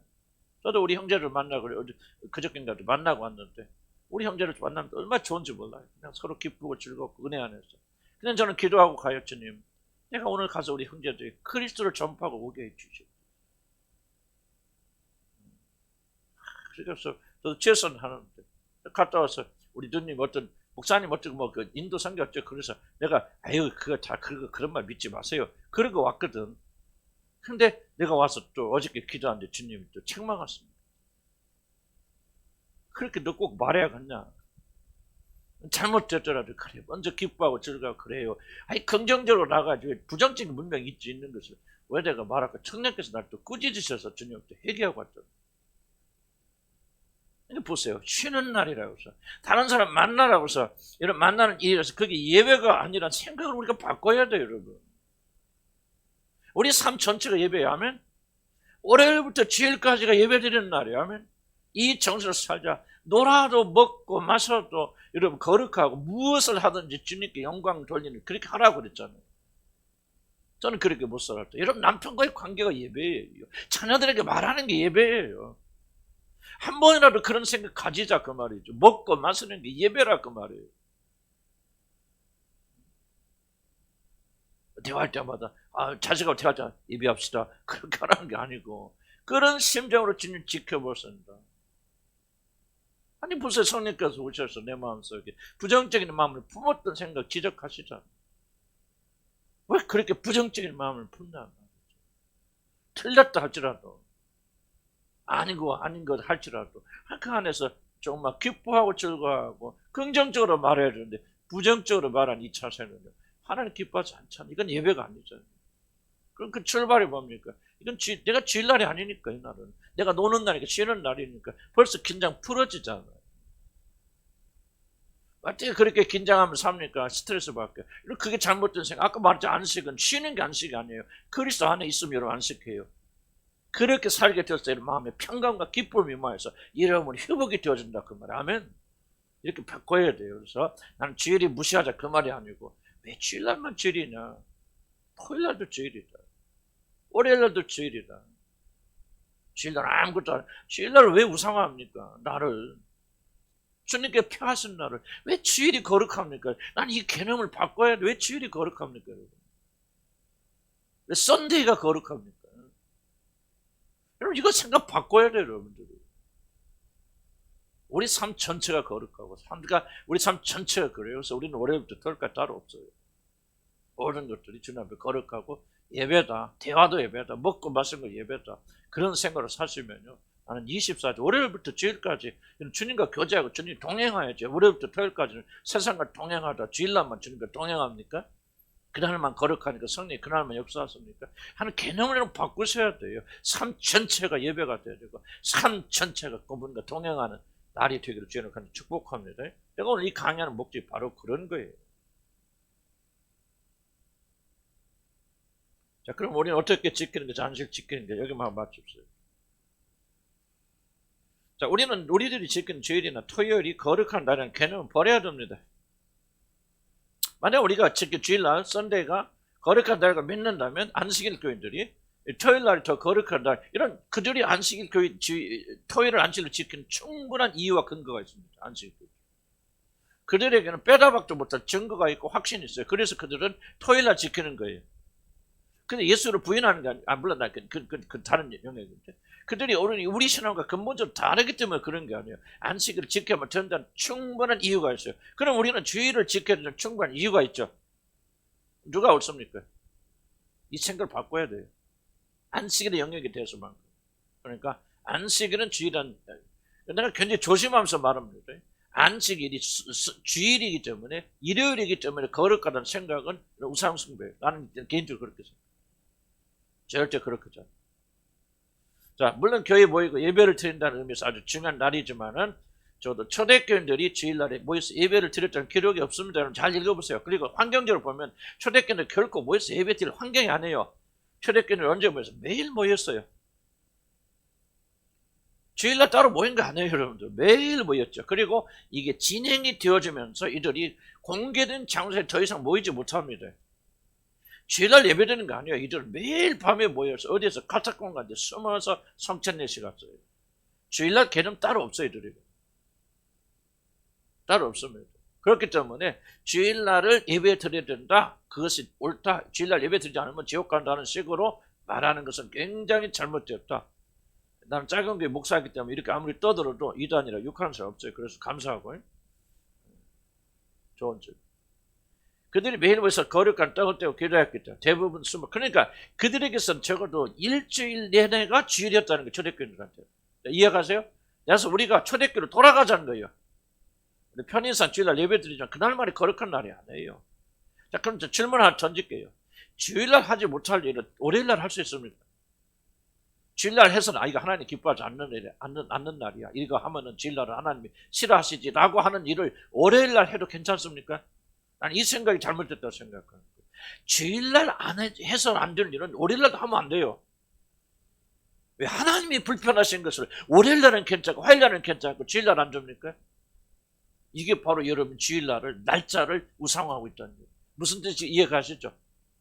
저도 우리 형제를 만나고 그저께인가도 만나고 왔는데 우리 형제를 만나면 얼마나 좋은지 몰라요. 그냥 서로 기쁘고 즐겁고 은혜 안에서 그냥 저는 기도하고 가요. 주님 내가 오늘 가서 우리 형제들이 그리스도를 전파하고 오게 해주시오. 그래서 저도 최선하는데 갔다 와서 우리 누님 목사님 그 인도 선교였죠. 그래서 내가 그런 말 믿지 마세요. 그러고 왔거든. 근데 내가 와서 또 어저께 기도하는데 주님이 또 책망하십니다. 그렇게 너 꼭 말해야겠냐? 잘못됐더라도 그래. 먼저 기뻐하고 즐거워 그래요. 긍정적으로 나가지 부정적인 문명이 있는 것을 왜 내가 말할까? 청년께서 날 또 꾸짖으셔서 주님한테 회개하고 왔잖아. 보세요. 쉬는 날이라고 해서 다른 사람 만나라고 해서 이런 만나는 일이라서 그게 예배가 아니라 생각을 우리가 바꿔야 돼요. 여러분 우리 삶 전체가 예배야. 아멘. 월요일부터 주일까지가 예배 드리는 날이야. 아멘. 이 정신으로 살자. 놀아도 먹고 마셔도 여러분 거룩하고 무엇을 하든지 주님께 영광을 돌리는 그렇게 하라고 그랬잖아요. 저는 그렇게 못 살았다. 여러분 남편과의 관계가 예배예요. 자녀들에게 말하는 게 예배예요. 한 번이라도 그런 생각 가지자 그 말이죠. 먹고 마시는 게 예배라 그 말이에요. 대화할 때마다 자식하고 대화할 때 예배합시다. 그렇게 하라는 게 아니고 그런 심정으로 주님 지켜보신다. 아니 벌써 성령께서 오셔서 내 마음속에 부정적인 마음을 품었던 생각 지적하시잖아. 왜 그렇게 부정적인 마음을 품나? 틀렸다 할지라도 아니고 아닌 것 할지라도 그 안에서 정말 기뻐하고 즐거워하고 긍정적으로 말해야 되는데 부정적으로 말한 이 자세는 하나님 기뻐하지 않잖아. 이건 예배가 아니잖아요. 그럼 그 출발이 뭡니까? 이건 내가 주일날이 아니니까 이 날은 내가 노는 날이니까 쉬는 날이니까 벌써 긴장 풀어지잖아요. 어떻게 그렇게 긴장하면 삽니까? 스트레스 받게. 그게 잘못된 생각. 아까 말했죠. 안식은 쉬는 게 안식이 아니에요. 그리스도 안에 있으면 여러분 안식해요. 그렇게 살게 되었을 때 마음에 평강과 기쁨이 임하여서 여러분 회복이 되어진다 그 말. 아멘. 이렇게 바꿔야 돼요. 그래서 나는 주일이 무시하자 그 말이 아니고 왜 주일날만 주일이냐? 토요일날도 주일이다. 월요일날도 주일이다. 주일날 아무것도 안. 주일날을 왜 우상화합니까? 나를. 주님께 표하신 날을 왜 주일이 거룩합니까? 난 이 개념을 바꿔야 돼. 왜 주일이 거룩합니까? 왜 썬데이가 거룩합니까? 여러분 이거 생각 바꿔야 돼요. 여러분들이. 우리 삶 전체가 거룩하고 우리 삶 전체가 그래요. 그래서 우리는 월요일부터 토요일까지 따로 없어요. 모든 것들이 주님 앞에 거룩하고 예배다. 대화도 예배다. 먹고 마시는 거 예배다. 그런 생각으로 사시면요. 나는 24주 월요일부터 주일까지 주님과 교제하고 주님 동행해야죠. 월요일부터 토요일까지는 세상과 동행하다 주일날만 주님과 동행합니까? 그날만 거룩하니까 성령이 그날만 역사하십니까? 하는 개념을 바꾸셔야 돼요. 삶 전체가 예배가 돼야 되고 삶 전체가 그분과 동행하는 날이 되기를 주님을 간절히 축복합니다. 내가 오늘 이 강의하는 목적이 바로 그런 거예요. 자, 그럼 우리는 어떻게 지키는 게 안식 지키는 게 여기만 맞춥시다. 자, 우리들이 지키는 주일이나 토요일이 거룩한 날이라는 개념을 버려야 됩니다. 만약 우리가 지금 주일날, 썬데이가 거룩한 날과 믿는다면 안식일 교인들이 토요일날이 더 거룩한 날, 이런 그들이 안식일 교인, 토요일을 안식일로 지키는 충분한 이유와 근거가 있습니다. 안식일 교인. 그들에게는 빼다 박도 못할 증거가 있고 확신이 있어요. 그래서 그들은 토요일날 지키는 거예요. 근데 예수를 부인하는 게 물론 그 다른 영역인데 그들이 우리 신앙과 근본적으로 다르기 때문에 그런 게 아니에요. 안식일을 지켜야만 된다는 충분한 이유가 있어요. 그럼 우리는 주일을 지켜야 되는 충분한 이유가 있죠. 누가 옳습니까? 이 생각을 바꿔야 돼요. 안식일의 영역이 돼서만큼. 그러니까 안식일은 주일은 내가 굉장히 조심하면서 말합니다. 안식일이 주일이기 때문에 일요일이기 때문에 거룩하다는 생각은 우상숭배예요. 나는 개인적으로 그렇게 생각해요. 절대 그렇겠죠. 자, 물론 교회에 모이고 예배를 드린다는 의미에서 아주 중요한 날이지만은 저도 초대교인들이 주일날에 모여서 예배를 드렸다는 기록이 없습니다. 여러분 잘 읽어보세요. 그리고 환경적으로 보면 초대교인들 결코 모여서 예배 드릴 환경이 아니에요. 초대교인들 언제 모여서 매일 모였어요. 주일날 따로 모인 거 아니에요, 여러분들. 매일 모였죠. 그리고 이게 진행이 되어지면서 이들이 공개된 장소에 더 이상 모이지 못합니다. 주일날 예배드리는 거 아니에요. 이들은 매일 밤에 모여서 어디에서 카타콤 같은 데 숨어서 성찬예식 갔어요. 주일날 개념 따로 없어요, 이들이. 따로 없습니다. 그렇기 때문에 주일날을 예배 드려야 된다. 그것이 옳다. 주일날 예배 드리지 않으면 지옥 간다는 식으로 말하는 것은 굉장히 잘못되었다. 나는 작은 교회 목사이기 때문에 이렇게 아무리 떠들어도 이단이라 욕하는 사람 없어요. 그래서 감사하고 좋은 점. 그들이 매일 모여서 거룩한 떡을 떼고 기도했기 때문에 대부분 숨어. 그러니까 그들에게서는 적어도 일주일 내내가 주일이었다는 거예요. 초대교인들한테. 이해가세요? 그래서 우리가 초대교회로 돌아가자는 거예요. 편인상 주일날 예배드리지만 그날만이 거룩한 날이 아니에요. 자, 그럼 저 질문 하나 던질게요. 주일날 하지 못할 일을 월요일날 할 수 있습니까? 주일날 해서는 이거 하나님 기뻐하지 않는 날이야. 이거 하면은 주일날은 하나님이 싫어하시지라고 하는 일을 월요일날 해도 괜찮습니까? 난 이 생각이 잘못됐다고 생각하는 거예요. 주일날 해서는 안 되는 일은 월요일날도 하면 안 돼요. 왜 하나님이 불편하신 것을 월요일날은 괜찮고 화요일날은 괜찮고 주일날 안 줍니까? 이게 바로 여러분 주일날을 날짜를 우상화하고 있다는 거예요. 무슨 뜻인지 이해가시죠?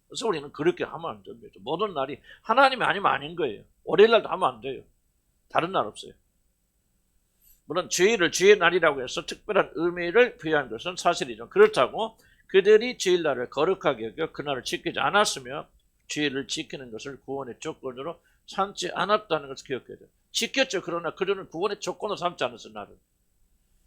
그래서 우리는 그렇게 하면 안 됩니다. 모든 날이 하나님이 아니면 아닌 거예요. 월요일날도 하면 안 돼요. 다른 날 없어요. 물론 주일을 주의 날이라고 해서 특별한 의미를 부여한 것은 사실이죠. 그렇다고 그들이 주일날을 거룩하게 여겨 그날을 지키지 않았으며 주일을 지키는 것을 구원의 조건으로 삼지 않았다는 것을 기억해야 돼요. 지켰죠. 그러나 그들은 구원의 조건으로 삼지 않았어요. 나를.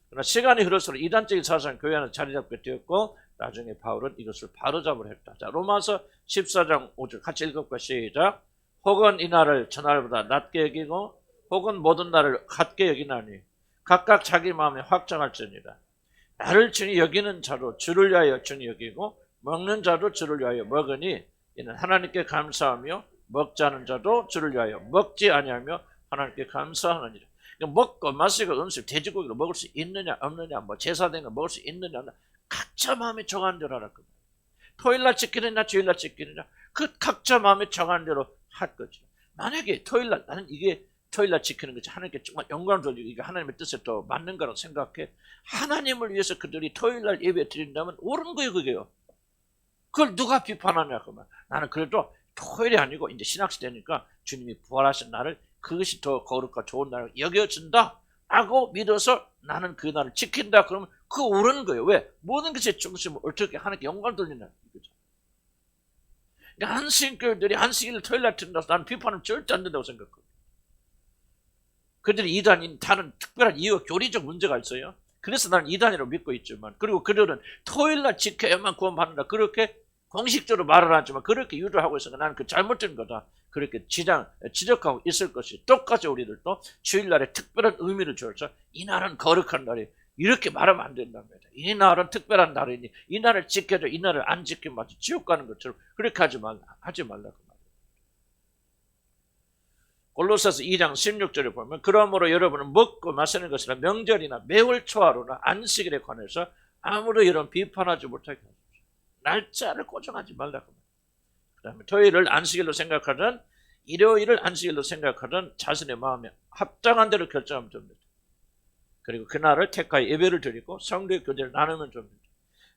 그러나 시간이 흐를수록 이단적인 사상이 교회 안에 자리 잡게 되었고 나중에 바울은 이것을 바로잡으려 했다. 자, 로마서 14장 5절 같이 읽어볼까? 시작. 혹은 이 날을 전날보다 낮게 여기고 혹은 모든 날을 같게 여기나니 각각 자기 마음에 확정할지니라. 나를 주니 여기는 자도 주를 위하여 주니 여기고 먹는 자도 주를 위하여 먹으니 이는 하나님께 감사하며 먹지 않은 자도 주를 위하여 먹지 아니하며 하나님께 감사하느니라. 먹고 마시고 음식 돼지고기를 먹을 수 있느냐 없느냐 뭐 제사된 거 먹을 수 있느냐 없느냐 각자 마음에 정한 대로 하라. 토요일날 지키느냐 주일날 지키느냐 그 각자 마음에 정한 대로 할 거지. 만약에 토요일날 나는 이게 토요일날 지키는 것이 하나님께 정말 영광을 돌리고 이게 하나님의 뜻에 또 맞는 거라고 생각해. 하나님을 위해서 그들이 토요일날 예배 드린다면 옳은 거예요. 그게요. 그걸 누가 비판하냐 그러면 나는 그래도 토요일이 아니고 이제 신학시대니까 주님이 부활하신 날을 그것이 더 거룩과 좋은 날을 여겨진다 라고 믿어서 나는 그 날을 지킨다 그러면 그거 옳은 거예요. 왜? 모든 것의 중심을 어떻게 하나님께 영광을 돌리냐 이거죠. 그러니까 한식교회들이 한식일을 토요일날 드린다고 나는 비판은 절대 안 된다고 생각해요. 그들이 이단인 다른 특별한 이유와 교리적 문제가 있어요. 그래서 나는 이단이라고 믿고 있지만 그리고 그들은 토요일날 지켜야만 구원받는다 그렇게 공식적으로 말을 하지만 그렇게 유도하고 있으니까 나는 그 잘못된 거다 그렇게 지적하고 있을 것이 똑같이 우리들도 주일날에 특별한 의미를 줘서 이 날은 거룩한 날이 이렇게 말하면 안 된답니다. 이 날은 특별한 날이니 이 날을 지켜줘 이 날을 안 지키면 마치 지옥 가는 것처럼 그렇게 하지 말라고. 골로새서 2장 16절에 보면 그러므로 여러분은 먹고 마시는 것이나 명절이나 매월 초하루나 안식일에 관해서 아무도 여러분 비판하지 못하게 하십시오. 날짜를 고정하지 말라고. 그 다음에 토요일을 안식일로 생각하든 일요일을 안식일로 생각하든 자신의 마음에 합당한 대로 결정하면 됩니다. 그리고 그날을 택하여 예배를 드리고 성도의 교제를 나누면 됩니다.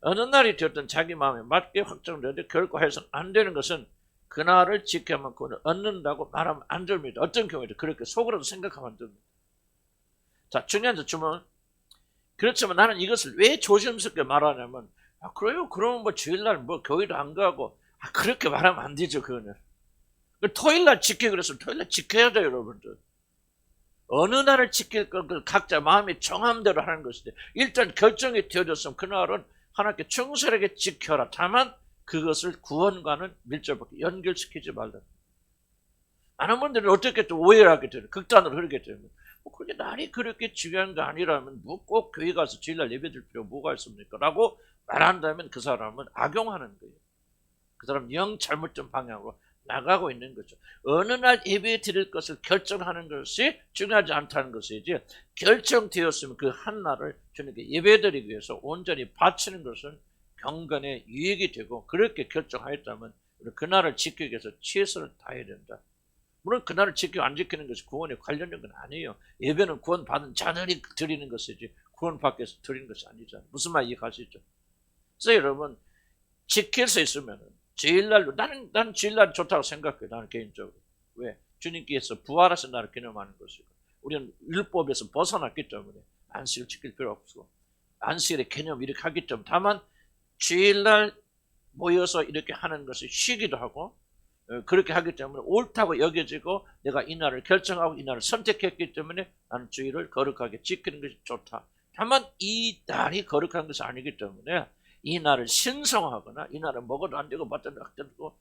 어느 날이 되었든 자기 마음에 맞게 확정되는데 결코 해서는 안 되는 것은 그날을 지켜야만 그걸 얻는다고 말하면 안 됩니다. 어떤 경우에도 그렇게 속으로도 생각하면 안 됩니다. 자, 중요한 점은 그렇지만 나는 이것을 왜 조심스럽게 말하냐면 그래요? 그러면 뭐 주일날 뭐 교회도 안 가고 그렇게 말하면 안 되죠. 그거는 토요일날 지키고 그랬으면 토요일날 지켜야 돼요. 여러분들 어느 날을 지킬 건 각자 마음의 정함대로 하는 것인데 일단 결정이 되어졌으면 그날은 하나님께 충실하게 지켜라. 다만 그것을 구원과는 밀접하게 연결시키지 말라. 많은 분들은 어떻게 또 오해를 하게 되는 극단으로 흐르게 되면 그게 날이 그렇게 중요한 거 아니라면 뭐 꼭 교회 가서 주일날 예배드릴 필요 뭐가 있습니까? 라고 말한다면 그 사람은 악용하는 거예요. 그 사람은 영 잘못된 방향으로 나가고 있는 거죠. 어느 날 예배 드릴 것을 결정하는 것이 중요하지 않다는 것이지 결정되었으면 그 한 날을 주님께 예배 드리기 위해서 온전히 바치는 것은 경건에 유익이 되고 그렇게 결정하였다면 그날을 지키기 위해서 최선을 다해야 된다. 물론 그날을 지키고 안 지키는 것이 구원에 관련된 건 아니에요. 예배는 구원받은 자들이 드리는 것이지 구원받기 위해서 드리는 것이 아니잖아요. 무슨 말 이해가시죠? 그래서 여러분 지킬 수 있으면 주일날로 나는 주일날이 좋다고 생각해요. 나는 개인적으로. 왜? 주님께서 부활하신 날을 기념하는 것이고 우리는 율법에서 벗어났기 때문에 안식을 지킬 필요 없고 안식일의 개념 이렇게 하기 때문에 다만 주일날 모여서 이렇게 하는 것이 쉬기도 하고 그렇게 하기 때문에 옳다고 여겨지고 내가 이 날을 결정하고 이 날을 선택했기 때문에 나는 주일을 거룩하게 지키는 것이 좋다. 다만 이 날이 거룩한 것이 아니기 때문에 이 날을 신성하거나 이 날을 먹어도 안 되고 맞다도 안 되고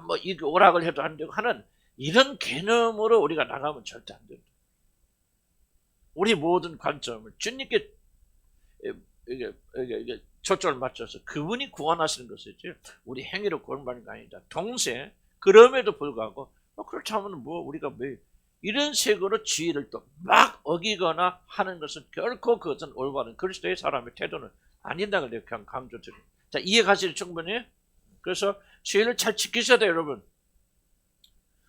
뭐 이게 오락을 해도 안 되고 하는 이런 개념으로 우리가 나가면 절대 안 된다. 우리 모든 관점을 주님께 이게 초점을 맞춰서 그분이 구원하시는 것이지 우리 행위로 구원받는 게 아니다. 동시에 그럼에도 불구하고 그렇다면 뭐 우리가 왜 이런 식으로 주의를 또 막 어기거나 하는 것은 결코 그것은 올바른 그리스도의 사람의 태도는 아닌다고 내가 강조드립니다. 자, 이해가시죠 충분히? 그래서 주의를 잘 지키셔야 돼요, 여러분.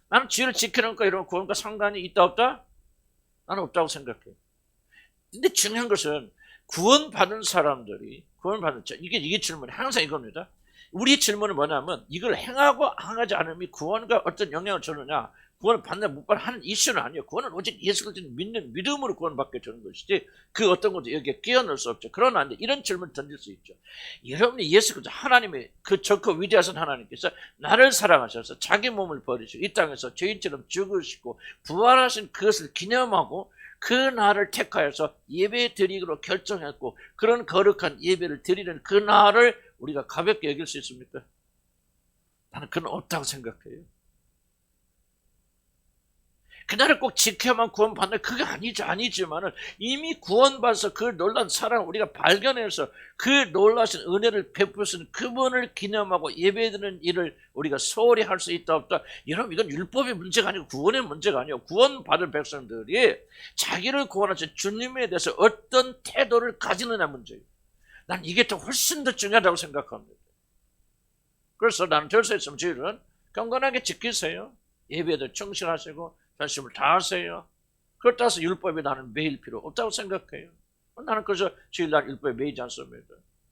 나는 주의를 지키는 거 이런 구원과 상관이 있다 없다? 나는 없다고 생각해. 근데 중요한 것은 구원받은 사람들이 이게 질문이 항상 이겁니다. 우리 질문은 뭐냐면 이걸 행하고 행하지 않음이 구원과 어떤 영향을 주느냐, 구원을 받는 못 받는 하는 이슈는 아니에요. 구원은 오직 예수 그리스도를 믿는 믿음으로 구원받게 되는 것이지 그 어떤 것도 여기에 끼어넣을 수 없죠. 그러나 이런 질문을 던질 수 있죠. 여러분이 예수 그리스도 하나님의 그 좋고 위대하신 하나님께서 나를 사랑하셔서 자기 몸을 버리시고 이 땅에서 죄인처럼 죽으시고 부활하신 그것을 기념하고 그 날을 택하여서 예배 드리기로 결정했고 그런 거룩한 예배를 드리는 그 날을 우리가 가볍게 여길 수 있습니까? 나는 그건 없다고 생각해요. 그날을 꼭 지켜만 구원받는 그게 아니지만은 이미 구원받아서 그 놀라운 사랑을 우리가 발견해서 그 놀라신 은혜를 베푸신 그분을 기념하고 예배드리는 일을 우리가 소홀히 할 수 있다 없다. 여러분 이건 율법의 문제가 아니고 구원의 문제가 아니에요. 구원받은 백성들이 자기를 구원하신 주님에 대해서 어떤 태도를 가지느냐 문제예요. 난 이게 더 훨씬 더 중요하다고 생각합니다. 그래서 나는 될 수 있으면 주일은 경건하게 지키세요. 예배도 충실하시고 전심을 다하세요. 그렇다고 해서 율법에 나는 매일 필요 없다고 생각해요. 나는 그래서 주일날 율법에 매이지 않습니다.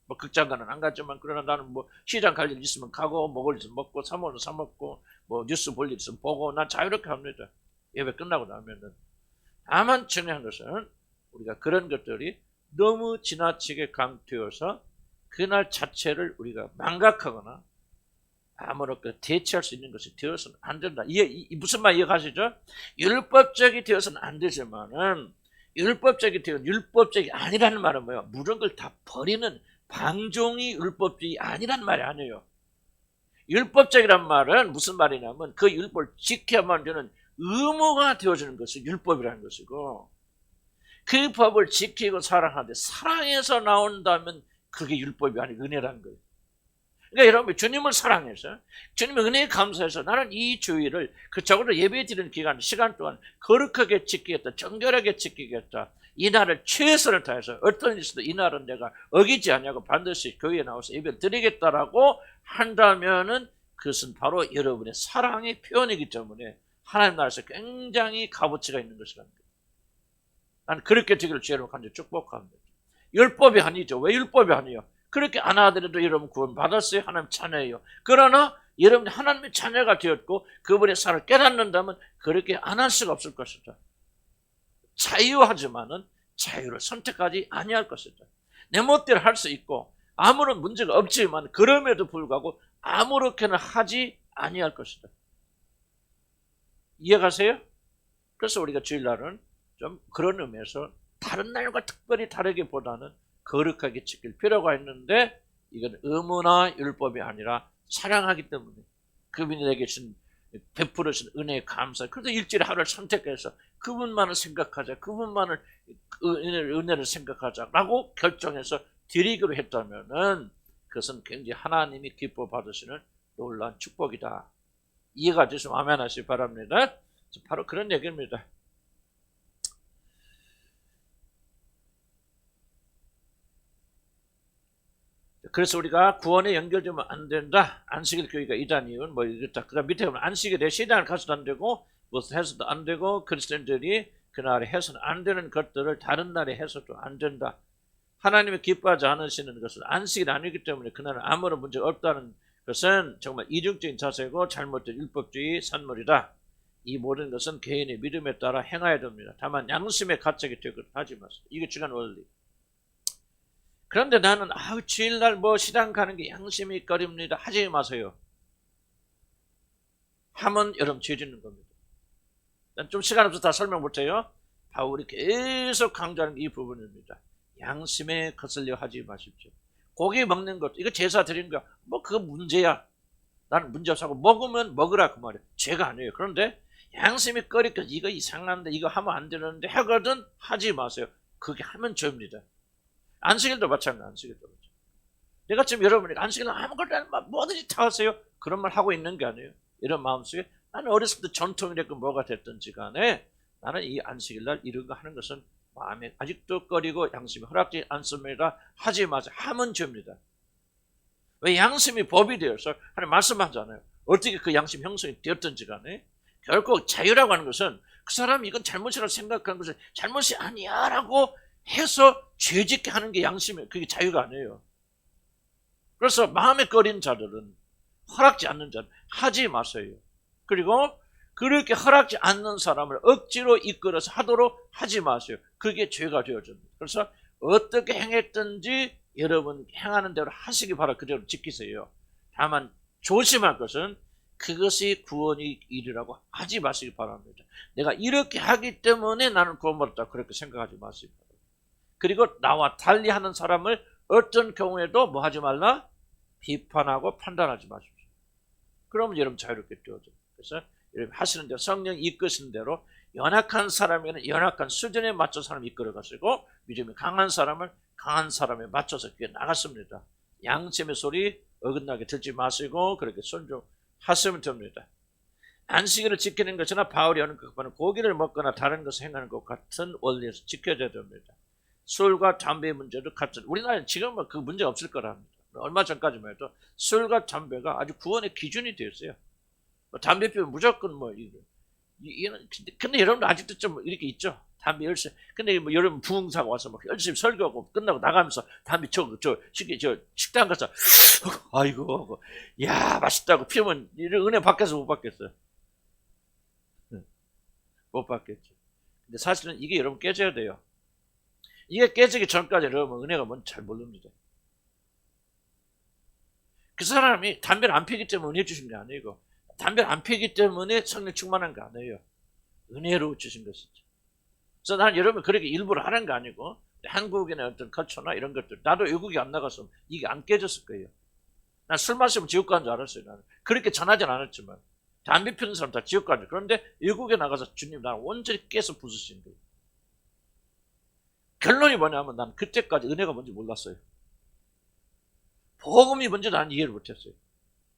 뭐 극장가는 안 가지만 그러나 나는 뭐 시장 갈 일 있으면 가고 먹을 일 있으면 먹고 사 먹으면 사 먹고 뭐 뉴스 볼 일 있으면 보고 난 자유롭게 합니다. 예배 끝나고 나면은. 다만 중요한 것은 우리가 그런 것들이 너무 지나치게 강투여서 그날 자체를 우리가 망각하거나 아무렇게 대체할 수 있는 것이 되어서는 안 된다. 무슨 말 이해가시죠? 율법적이 되어서는 안 되지만은 율법적이 아니라는 말은 뭐예요? 모든 걸 다 버리는 방종이 율법적이 아니라는 말이 아니에요. 율법적이란 말은 무슨 말이냐면 그 율법을 지켜야만 되는 의무가 되어지는 것이 율법이라는 것이고 그 법을 지키고 사랑하는데 사랑해서 나온다면 그게 율법이 아니고 은혜라는 거예요. 그러니까 여러분 주님을 사랑해서 주님의 은혜에 감사해서 나는 이 주의를 적어도 예배 드리는 시간 동안 거룩하게 지키겠다. 정결하게 지키겠다. 이 날을 최선을 다해서 어떤 일에서도 이 날은 내가 어기지 않냐고 반드시 교회에 나와서 예배를 드리겠다라고 한다면은 그것은 바로 여러분의 사랑의 표현이기 때문에 하나님 나라에서 굉장히 값어치가 있는 것이라는 거예요. 나는 그렇게 되기를 주의로 간절히 축복합니다. 율법이 아니죠. 왜 율법이 아니에요? 그렇게 안 하더라도 여러분 구원 받았어요. 하나님 자녀예요. 그러나 여러분이 하나님의 자녀가 되었고 그분의 사랑을 깨닫는다면 그렇게 안 할 수가 없을 것이다. 자유하지만은 자유를 선택하지 아니할 것이다. 내 멋대로 할 수 있고 아무런 문제가 없지만 그럼에도 불구하고 아무렇게나 하지 아니할 것이다. 이해가세요? 그래서 우리가 주일날은 좀 그런 의미에서 다른 날과 특별히 다르기보다는 거룩하게 지킬 필요가 있는데 이건 의무나 율법이 아니라 사랑하기 때문에 그분이 내게 준 베풀으신 은혜에 감사. 그래서 일주일에 하루를 선택해서 그분만을 생각하자. 그분만을 은혜를 생각하자라고 결정해서 드리기로 했다면은 그것은 굉장히 하나님이 기뻐 받으시는 놀라운 축복이다. 이해가 되시면 아멘 하시기 바랍니다. 바로 그런 얘기입니다. 그래서 우리가 구원에 연결되면 안 된다. 안식일 교회가 이단 이유는 뭐 이렇다. 그 다음 밑에 보면 안식일에 시장을 가서도 안 되고 무슨 해서도 안 되고 그리스도인들이 그날에 해서는 안 되는 것들을 다른 날에 해서도 안 된다. 하나님이 기뻐하지 않으시는 것은 안식일이 아니기 때문에 그날은 아무런 문제가 없다는 것은 정말 이중적인 자세고 잘못된 율법주의 산물이다. 이 모든 것은 개인의 믿음에 따라 행해야 됩니다. 다만 양심의 가책이 되거든 하지 마세요. 이게 중요한 원리. 그런데 나는 주일날 뭐 시장 가는 게 양심이 꺼립니다. 하지 마세요. 하면 여러분 죄 짓는 겁니다. 난 좀 시간 없어서 다 설명 못해요. 바울이 계속 강조하는 이 부분입니다. 양심에 거슬려 하지 마십시오. 고기 먹는 것, 이거 제사 드리는 거, 뭐 그거 문제야. 나는 문제 없어 하고 먹으면 먹으라 그 말이에요. 죄가 아니에요. 그런데 양심이 꺼리니까 이거 이상한데 이거 하면 안 되는데 하거든 하지 마세요. 그게 하면 죄입니다. 안식일도 마찬가지. 안식일도 마찬가지. 내가 지금 여러분이 안식일 아무것도 뭐든지 다 하세요. 그런 말 하고 있는 게 아니에요. 이런 마음속에 나는 어렸을 때 전통이 됐고 뭐가 됐든지 간에 나는 이 안식일날 이런 거 하는 것은 마음에 아직도 꺼리고 양심이 허락지 않습니다. 하지 마세요. 하면 죄입니다. 왜 양심이 법이 되어서 하나님 말씀하잖아요. 어떻게 그 양심 형성이 되었든지 간에 결국 자유라고 하는 것은 그 사람이 이건 잘못이라고 생각하는 것을 잘못이 아니야 라고 해서 죄짓게 하는 게 양심이에요. 그게 자유가 아니에요. 그래서 마음에 꺼린 자들은, 허락지 않는 자는 하지 마세요. 그리고 그렇게 허락지 않는 사람을 억지로 이끌어서 하도록 하지 마세요. 그게 죄가 되어집니다. 그래서 어떻게 행했든지 여러분 행하는 대로 하시기 바라 그대로 지키세요. 다만 조심할 것은 그것이 구원의 일이라고 하지 마시기 바랍니다. 내가 이렇게 하기 때문에 나는 구원받았다 그렇게 생각하지 마시기 바랍니다. 그리고 나와 달리 하는 사람을 어떤 경우에도 뭐 하지 말라? 비판하고 판단하지 마십시오. 그러면 여러분 자유롭게 되어져요. 그래서 여러분 하시는 대로 성령이 이끄시는 대로 연약한 사람에는 연약한 수준에 맞춰 사람을 이끌어 가시고 믿음이 강한 사람을 강한 사람에 맞춰서 그게 나갔습니다. 양심의 소리 어긋나게 듣지 마시고 그렇게 순종하시면 됩니다. 안식일을 지키는 것이나 바울이 하는 것과는 고기를 먹거나 다른 것을 행하는 것 같은 원리에서 지켜져야 됩니다. 술과 담배의 문제도 같은, 우리나라는 지금은 그 문제 없을 거랍니다. 얼마 전까지만 해도 술과 담배가 아주 구원의 기준이 되었어요. 담배 피우면 무조건 근데 여러분도 아직도 좀 이렇게 있죠. 담배 열심히. 근데 뭐 여러분 부흥사가 와서 막 열심히 설교하고 끝나고 나가면서 담배 식당 가서 아이고 야 맛있다고 피우면 이런 은혜 받겠어 못 받겠어요? 못 받겠죠. 근데 사실은 이게 여러분 깨져야 돼요. 이게 깨지기 전까지 여러분 은혜가 뭔지 잘 모릅니다. 그 사람이 담배를 안 피기 때문에 은혜 주신 게 아니고 담배를 안 피기 때문에 성령 충만한 게 아니에요. 은혜로 주신 것이죠. 그래서 나는 여러분 그렇게 일부러 하는 거 아니고 한국의 어떤 culture나 이런 것들 나도 외국에 안 나갔으면 이게 안 깨졌을 거예요. 난 술 마시면 지옥 가는 줄 알았어요. 나는 그렇게 전하진 않았지만 담배 피우는 사람 다 지옥 가는 줄. 그런데 외국에 나가서 주님 나를 온전히 깨서 부수신 거예요. 결론이 뭐냐면 난 그때까지 은혜가 뭔지 몰랐어요. 복음이 뭔지 나는 이해를 못했어요.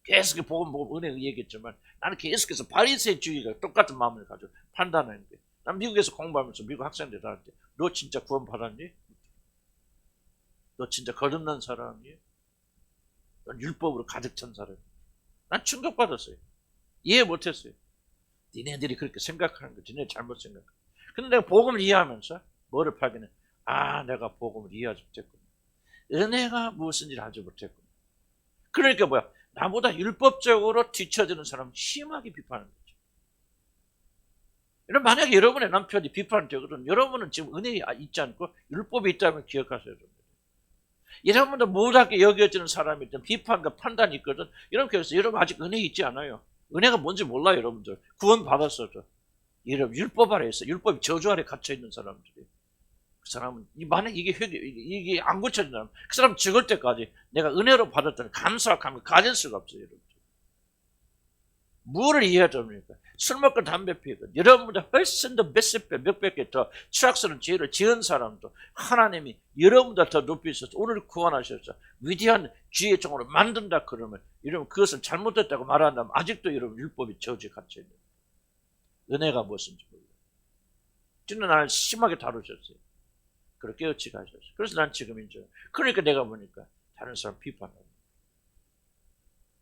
계속 복음 은혜 얘기했지만 나는 계속해서 바리새주의가 똑같은 마음을 가지고 판단하는 거예요. 난 미국에서 공부하면서 미국 학생들한테 너 진짜 구원 받았니? 너 진짜 거듭난 사람이야? 넌 율법으로 가득 찬 사람이야? 난 충격받았어요. 이해 못했어요. 니네들이 그렇게 생각하는 거 니네 잘못 생각해. 근데 내가 복음을 이해하면서 뭐를 파기는 내가 복음을 이해하지 못했구나. 은혜가 무엇인지 알지 못했구나. 그러니까 뭐야? 나보다 율법적으로 뒤처지는 사람은 심하게 비판하는 거죠. 만약에 여러분의 남편이 비판되거든 여러분은 지금 은혜 있지 않고 율법이 있다면 기억하셔야 됩니다. 여러분도 못하게 여겨지는 사람이 있든 비판과 판단이 있거든 여러분 여러분 아직 은혜 있지 않아요. 은혜가 뭔지 몰라요. 여러분들 구원 받았어도 여러분 율법 아래 있어. 율법이 저주 아래 갇혀 있는 사람들이 그 사람은 만약 이게 안 고쳐진다면 그 사람 죽을 때까지 내가 은혜로 받았다는 감사와 감격 가질 수가 없어요. 여러분. 뭐를 이해해야 됩니까? 술 먹고 담배 피우고 여러분보다 훨씬 더 몇백 배 더 추악스러운 죄를 지은 사람도 하나님이 여러분보다 더 높이 있어서 오늘 구원하셔서 위대한 주의 종으로 만든다 그러면 여러분 그것을 잘못했다고 말한다면 아직도 여러분 율법이 저주에 갇혀 있는 거예요. 은혜가 무엇인지 몰라요. 주는 나를 심하게 다루셨어요. 그렇게 깨우치게 하셨어요. 그래서 난 지금 이제 그러니까 내가 보니까 다른 사람 비판하고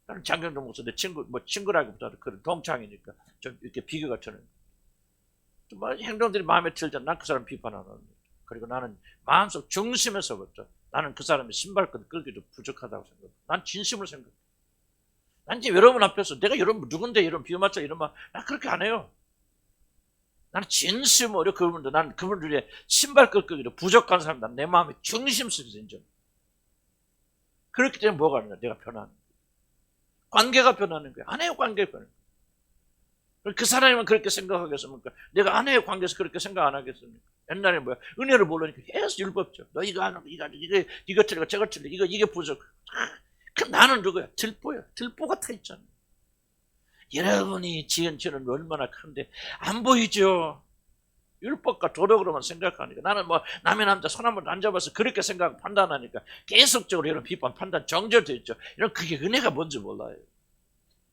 나는 장경동 목사님 친구라기보다도 그런 동창이니까 좀 이렇게 비교가 되는 거예요. 행동들이 마음에 들잖아. 난 그 사람 비판 안 합니다. 그리고 나는 마음속 중심에서부터 나는 그 사람의 신발끈 끌기도 부족하다고 생각해. 난 진심으로 생각해. 난 이제 여러분 앞에서 내가 여러분 누군데 이런 비유 맞춰 이런 말 난 그렇게 안 해요. 나는 진심으로 난 그분들의 신발 끌기도 부족한 사람 난 내 마음의 중심속에서 인정. 그렇기 때문에 뭐가 아니라 내가 변하는 거야. 관계가 변하는 거야. 아내의 관계가 변하는 거야. 그 사람이면 그렇게 생각하겠습니까? 내가 아내의 관계에서 그렇게 생각 안 하겠습니까? 옛날에 뭐야? 은혜를 모르니까 계속 율법죠. 너 이거 안 하고 이거 틀리고 저거 틀리고 이게 부족. 그 나는 누구야? 들보야. 들보 같아 있잖아. 여러분이 지은 죄는 얼마나 큰데 안 보이죠? 율법과 도덕으로만 생각하니까 나는 뭐 남의 남자 손 한 번도 안 잡아서 그렇게 생각 판단하니까 계속적으로 이런 비판 판단 정절돼 있죠. 이런 그게 은혜가 뭔지 몰라요.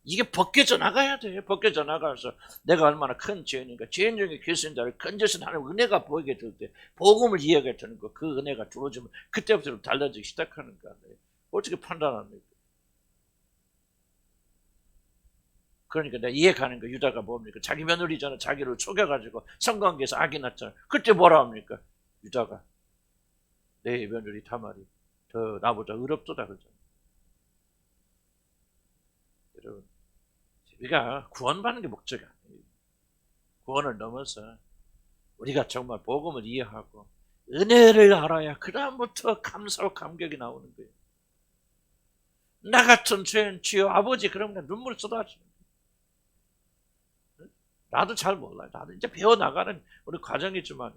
이게 벗겨져 나가야 돼. 벗겨져 나가서 내가 얼마나 큰 죄인인가. 죄인 중에 귀신 자를 건져서 하는 은혜가 보이게 될 때 복음을 이해하게 되는 거. 그 은혜가 들어오면 그때부터 달라지기 시작하는 거 아니에요. 어떻게 판단합니까? 그러니까 내가 이해 가는 거, 유다가 뭡니까? 자기 며느리잖아. 자기를 속여가지고 성관계에서 악이 났잖아. 그때 뭐라 합니까? 유다가 내 며느리 다말이 더 나보다 의롭도다 그러잖아. 여러분, 우리가 구원받는 게 목적이 아니에요. 구원을 넘어서 우리가 정말 복음을 이해하고 은혜를 알아야 그 다음부터 감사와 감격이 나오는 거예요. 나 같은 죄인 주여 아버지, 그러면 눈물 쏟아지는 거예요. 나도 잘 몰라요. 나도 이제 배워나가는 우리 과정이지만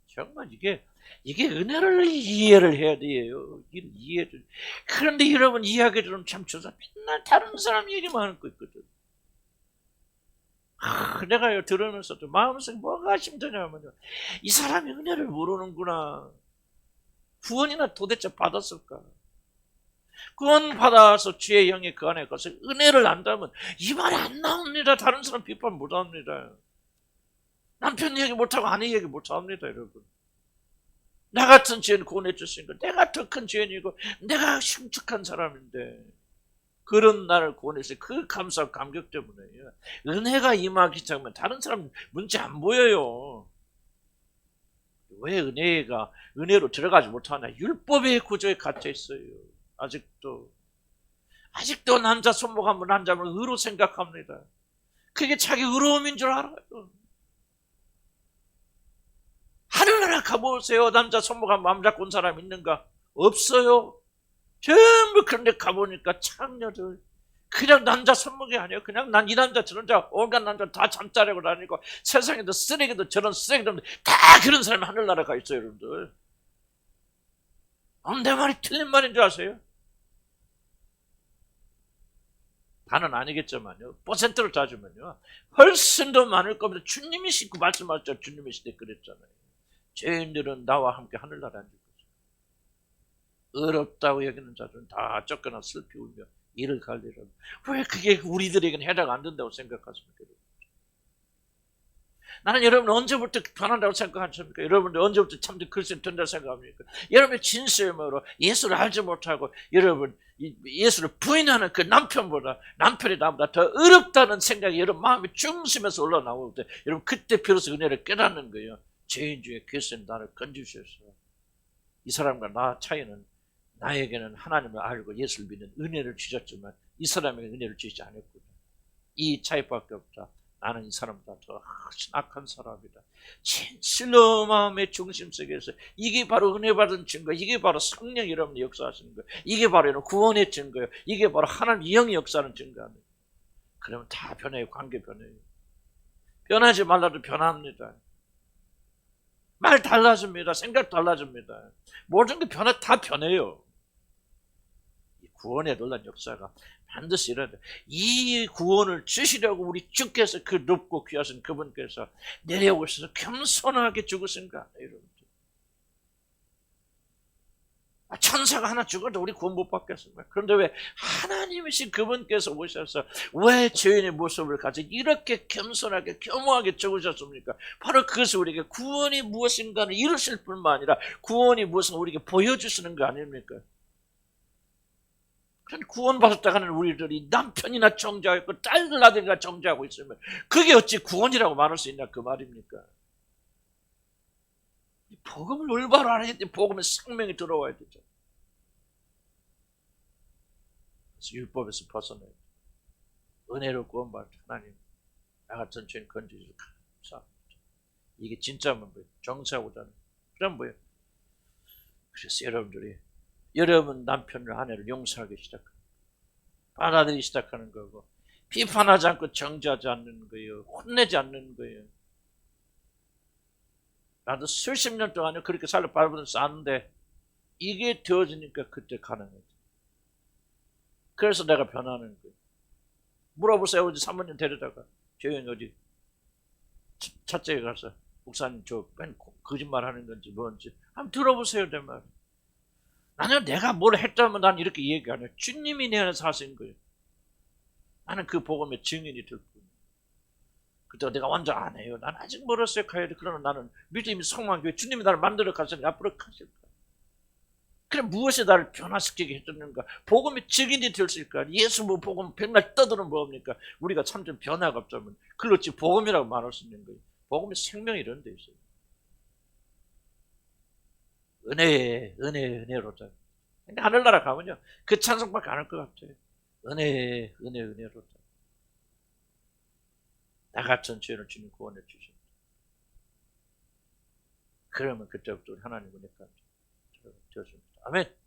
정말 이게 은혜를 이해를 해야 돼요. 이해를. 그런데 여러분 이야기 들으면 참 저사 맨날 다른 사람 얘기만 하는 거 있거든. 내가 들으면서도 마음속에 뭐가 힘드냐면요, 이 사람이 은혜를 모르는구나. 구원이나 도대체 받았을까? 구원 받아서 주의 영이 그 안에 가서 은혜를 안다면 이 말이 안 나옵니다. 다른 사람 비판 못 합니다. 남편 얘기 못하고 아내 얘기 못 합니다. 여러분, 나 같은 죄인 구원해 주시니까 내가 더 큰 죄인이고 내가 흉측한 사람인데 그런 나를 구원해서 그 감사 감격 때문에요. 은혜가 임하기 시작하면 다른 사람 문제 안 보여요. 왜 은혜로 들어가지 못하나? 율법의 구조에 갇혀 있어요. 아직도 남자 손목하면 남자를 의로 생각합니다. 그게 자기 의로움인 줄 알아요. 하늘나라 가보세요. 남자 손목하면 맘 잡고 온 사람 있는가? 없어요. 전부. 그런데 가보니까 창녀들, 그냥 남자 손목이 아니에요. 그냥 난 이 남자 저런 자 온갖 남자 다 잠자려고 다니고 세상에도 쓰레기도 저런 쓰레기도 다 그런 사람이 하늘나라 가 있어요. 여러분들, 내 말이 틀린 말인 줄 아세요? 다는 아니겠지만요, 퍼센트를 따지면요 훨씬 더 많을 겁니다. 주님이 싣고 말씀하셨죠. 주님이 시대 그랬잖아요. 죄인들은 나와 함께 하늘나라에 앉을 것이다. 어렵다고 여기는 자들은 다 쫓겨나 슬피 울며 이를 갈리라. 왜 그게 우리들에게는 해당 안 된다고 생각하십니까? 나는 여러분 언제부터 변한다고 생각하십니까? 여러분들 언제부터 참된 그리스도인 된다고 생각합니까? 여러분의 진실으로 예수를 알지 못하고 여러분 예수를 부인하는 그 남편이 나보다 더 어렵다는 생각이 여러분 마음의 중심에서 올라나올 때, 여러분 그때 비로소 은혜를 깨닫는 거예요. 죄인 중에 그리스도인 나를 건지셔서 이 사람과 나 차이는, 나에게는 하나님을 알고 예수를 믿는 은혜를 주셨지만 이 사람에게 은혜를 주시지 않았구나. 이 차이밖에 없다. 나는 이 사람보다 더 악한 사람이다. 진실로 마음의 중심 속에서 이게 바로 은혜 받은 증거, 이게 바로 성령 여러분이 역사하시는 거예요. 이게 바로 여러분 구원의 증거예요. 이게 바로 하나님 영이 역사하는 증거입니다. 그러면 다 변해요. 관계 변해요. 변하지 말라도 변합니다. 말 달라집니다. 생각 달라집니다. 모든 게 다 변해요. 이 구원의 놀란 역사가 반드시 일어나야 돼. 이 구원을 주시려고 우리 주께서 그 높고 귀하신 그분께서 내려오셔서 겸손하게 죽으신 거 아니에요, 여러분들. 천사가 하나 죽어도 우리 구원 못 받겠습니까? 그런데 왜 하나님이신 그분께서 오셔서 왜 죄인의 모습을 가지고 이렇게 겸손하게 겸허하게 죽으셨습니까? 바로 그것이 우리에게 구원이 무엇인가를 이루실 뿐만 아니라 구원이 무엇인가 우리에게 보여주시는 거 아닙니까? 구원 받았다가는 우리들이 남편이나 정죄하고 있고 딸들 아들이나 정죄하고 있으면 그게 어찌 구원이라고 말할 수 있나 그 말입니까? 복음을 올바로 알아야 돼. 복음의 생명이 들어와야 되죠. 그래서 율법에서 벗어나야 돼. 은혜로 구원받은 하나님, 나 같은 죄인 건지주셔서 감사합니다. 이게 진짜면 뭐예요? 정사하고자 하는. 그럼 뭐예요? 그래서 여러분 남편을 아내를 용서하기 시작합니다. 받아들이기 시작하는 거고, 비판하지 않고 정죄하지 않는 거예요. 혼내지 않는 거예요. 나도 수십 년 동안 그렇게 살려 밟으면서 아는데 이게 되어지니까 그때 가능해져. 그래서 내가 변하는 거예요. 물어보세요. 어디 사모님 데려다가 조용히 어디 첫째에 가서 목사님 저 거짓말 하는 건지 뭔지 한번 들어보세요. 내 말. 나는 내가 뭘 했다면 난 이렇게 얘기 안 해요. 주님이 내 안에서 하신 거예요. 나는 그 복음의 증인이 될 뿐이에요. 그때 내가 완전 안 해요. 난 아직 멀었어요. 가야 돼. 그러나 나는 믿음이 성만교회 주님이 나를 만들어 가시니 앞으로 가실 거예요. 그래 무엇이 나를 변화시키게 해줬는가? 복음이 증인이 될 수 있을까? 예수 뭐 복음 백날 떠드는 뭡니까? 우리가 참 좀 변화가 없자면 그걸 어찌 복음이라고 말할 수 있는 거예요? 복음이 생명이 이런 데 있어요. 은혜로. 근데 하늘나라 가면요 그 찬송밖에 안 할 것 같아요. 은혜로. 나 같은 죄를 주님 구원해 주십니다. 그러면 그때부터 하나님 은혜가 되어집니다. 아멘.